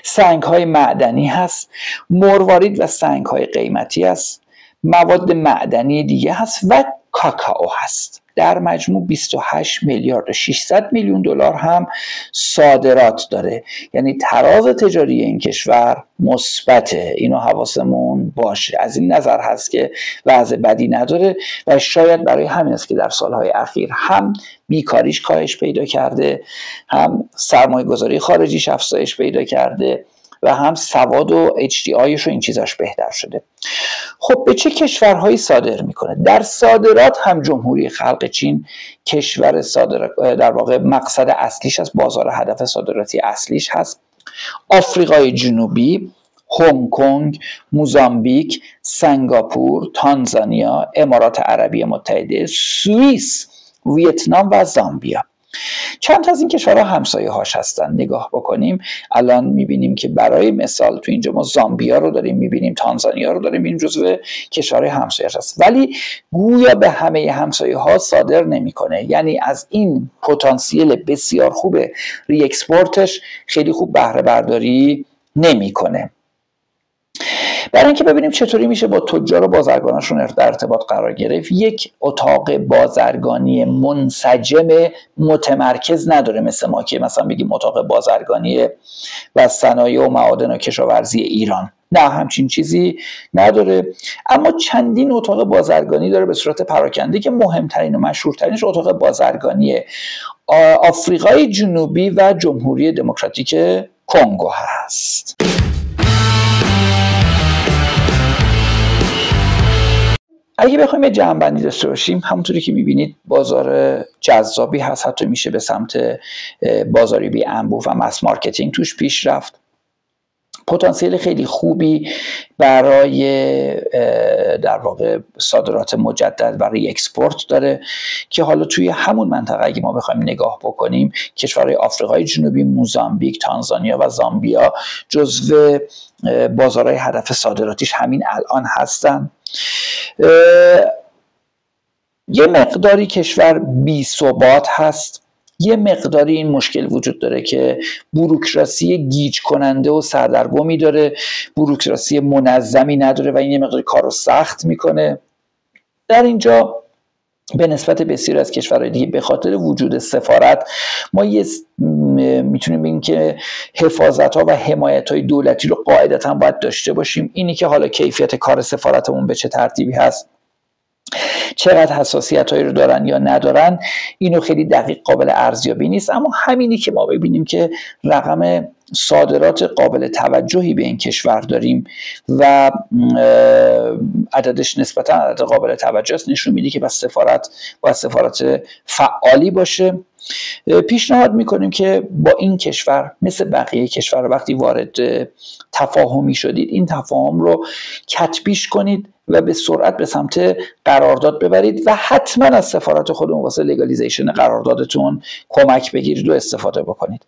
سنگ‌های معدنی هست، مروارید و سنگ‌های قیمتی هست، مواد معدنی دیگه هست و کاکائو هست. در مجموع 28 میلیارد و 600 میلیون دلار هم صادرات داره. یعنی تراز تجاری این کشور مثبته. اینو حواسمون باشه. از این نظر هست که وضع بدی نداره و شاید برای همین است که در سالهای اخیر هم بیکاریش کاهش پیدا کرده، هم سرمایه گذاری خارجیش افزایش پیدا کرده و هم سواد و HDIش و این چیزاش بهتر شده. خب به چه کشورهایی صادر میکنه؟ در صادرات هم جمهوری خلق چین کشور در واقع مقصد اصلیش هست، بازار هدف صادراتی اصلیش هست. آفریقای جنوبی، هنگ کنگ، موزامبیک، سنگاپور، تانزانیا، امارات عربی متحده، سوئیس، ویتنام و زامبیا. چند تا از این کشورها همسایه هاش هستن. نگاه بکنیم الان میبینیم که برای مثال تو اینجا ما زامبیا رو داریم میبینیم، تانزانیا رو داریم، این جزو کشورهای همسایه هست، ولی گویا به همه همسایه ها صادر نمیکنه. یعنی از این پتانسیل بسیار خوب ری اکسپورتش خیلی خوب بهره برداری نمیکنه. برای اینکه ببینیم چطوری میشه با تجار و بازرگاناشون در ارتباط قرار گرفت، یک اتاق بازرگانی منسجم متمرکز نداره مثل ما که مثلا بگیم اتاق بازرگانی و صنایع و معادن و کشاورزی ایران. نه، همچین چیزی نداره، اما چندین اتاق بازرگانی داره به صورت پراکنده که مهمترین و مشهورترینش اتاق بازرگانی آفریقای جنوبی و جمهوری دموکراتیک کنگو هست. اگه بخوایم یه جمع‌بندی داشته باشیم، همونطوری که می‌بینید بازار جذابی هست، حتی میشه به سمت بازاریابی انبوه و مس مارکتینگ توش پیش رفت. پتانسیل خیلی خوبی برای در واقع صادرات مجدد برای اکسپورت داره که حالا توی همون منطقه اگه ما بخوایم نگاه بکنیم کشورهای آفریقای جنوبی، موزامبیک، تانزانیا و زامبیا جزو بازارهای هدف صادراتیش همین الان هستن. یه مقداری کشور بی ثبات هست، یه مقداری این مشکل وجود داره که بوروکراسی گیج کننده و سردرگمی داره، بوروکراسی منظمی نداره و این یه مقداری کار رو سخت میکنه. در اینجا به نسبت بسیاری از کشورهای دیگه به خاطر وجود سفارت ما میتونیم بگیم که حفاظت‌ها و حمایت‌های دولتی رو قاعدتاً باید داشته باشیم. اینی که حالا کیفیت کار سفارتمون به چه ترتیبی هست، چقدر حساسیت‌هایی رو دارن یا ندارن، اینو خیلی دقیق قابل ارزیابی نیست. اما همینی که ما ببینیم که رقم صادرات قابل توجهی به این کشور داریم و عددش نسبتا عدد قابل توجه است، نشون میده که باید سفارت فعالی باشه. پیشنهاد میکنیم که با این کشور مثل بقیه کشور وقتی وارد تفاهمی شدید این تفاهم رو کتبیش کنید و به سرعت به سمت قرارداد ببرید و حتما از سفارت خودمون واسه لگالیزیشن قراردادتون کمک بگیرید و استفاده بکنید.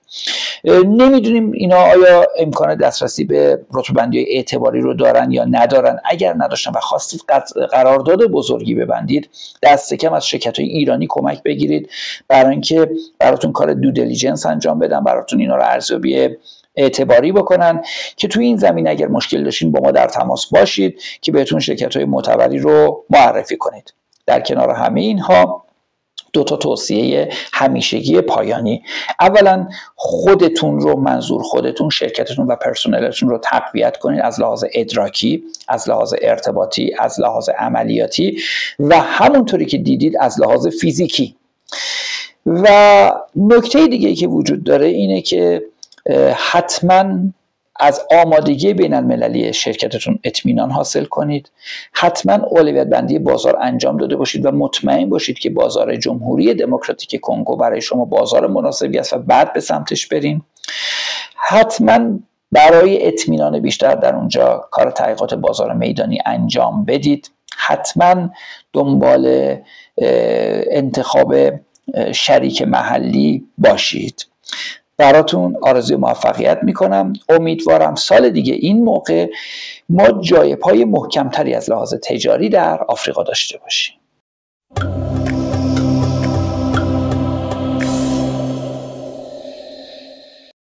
نمیدونیم اینا آیا امکان دسترسی به رتبه‌بندی اعتباری رو دارن یا ندارن. اگر نداشتن و خواستید قرارداد بزرگی ببندید، دست کم از شرکت‌های ایرانی کمک بگیرید برای اینکه براتون کار دو دیلیجنس انجام بدن، براتون اینا رو ارزیابی اعتباری بکنن که توی این زمینه اگر مشکل داشتین با ما در تماس باشید که بهتون شرکت‌های معتبری رو معرفی کنید. در کنار همه اینها دو تا توصیه همیشگی پایانی: اولا خودتون رو، منظور خودتون، شرکتتون و پرسنلتون رو تقویت کنید از لحاظ ادراکی، از لحاظ ارتباطی، از لحاظ عملیاتی و همونطوری که دیدید از لحاظ فیزیکی. و نکته دیگه که وجود داره اینه که حتما از آمادگی بین المللی شرکتتون اطمینان حاصل کنید، حتما اولویت بندی بازار انجام داده باشید و مطمئن باشید که بازار جمهوری دموکراتیک کنگو برای شما بازار مناسبی است و بعد به سمتش برین. حتما برای اطمینان بیشتر در اونجا کار تحقیقات بازار میدانی انجام بدید. حتما دنبال انتخاب شریک محلی باشید. براتون آرزوی موفقیت میکنم. امیدوارم سال دیگه این موقع ما جای پای محکمتری از لحاظ تجاری در آفریقا داشته باشیم.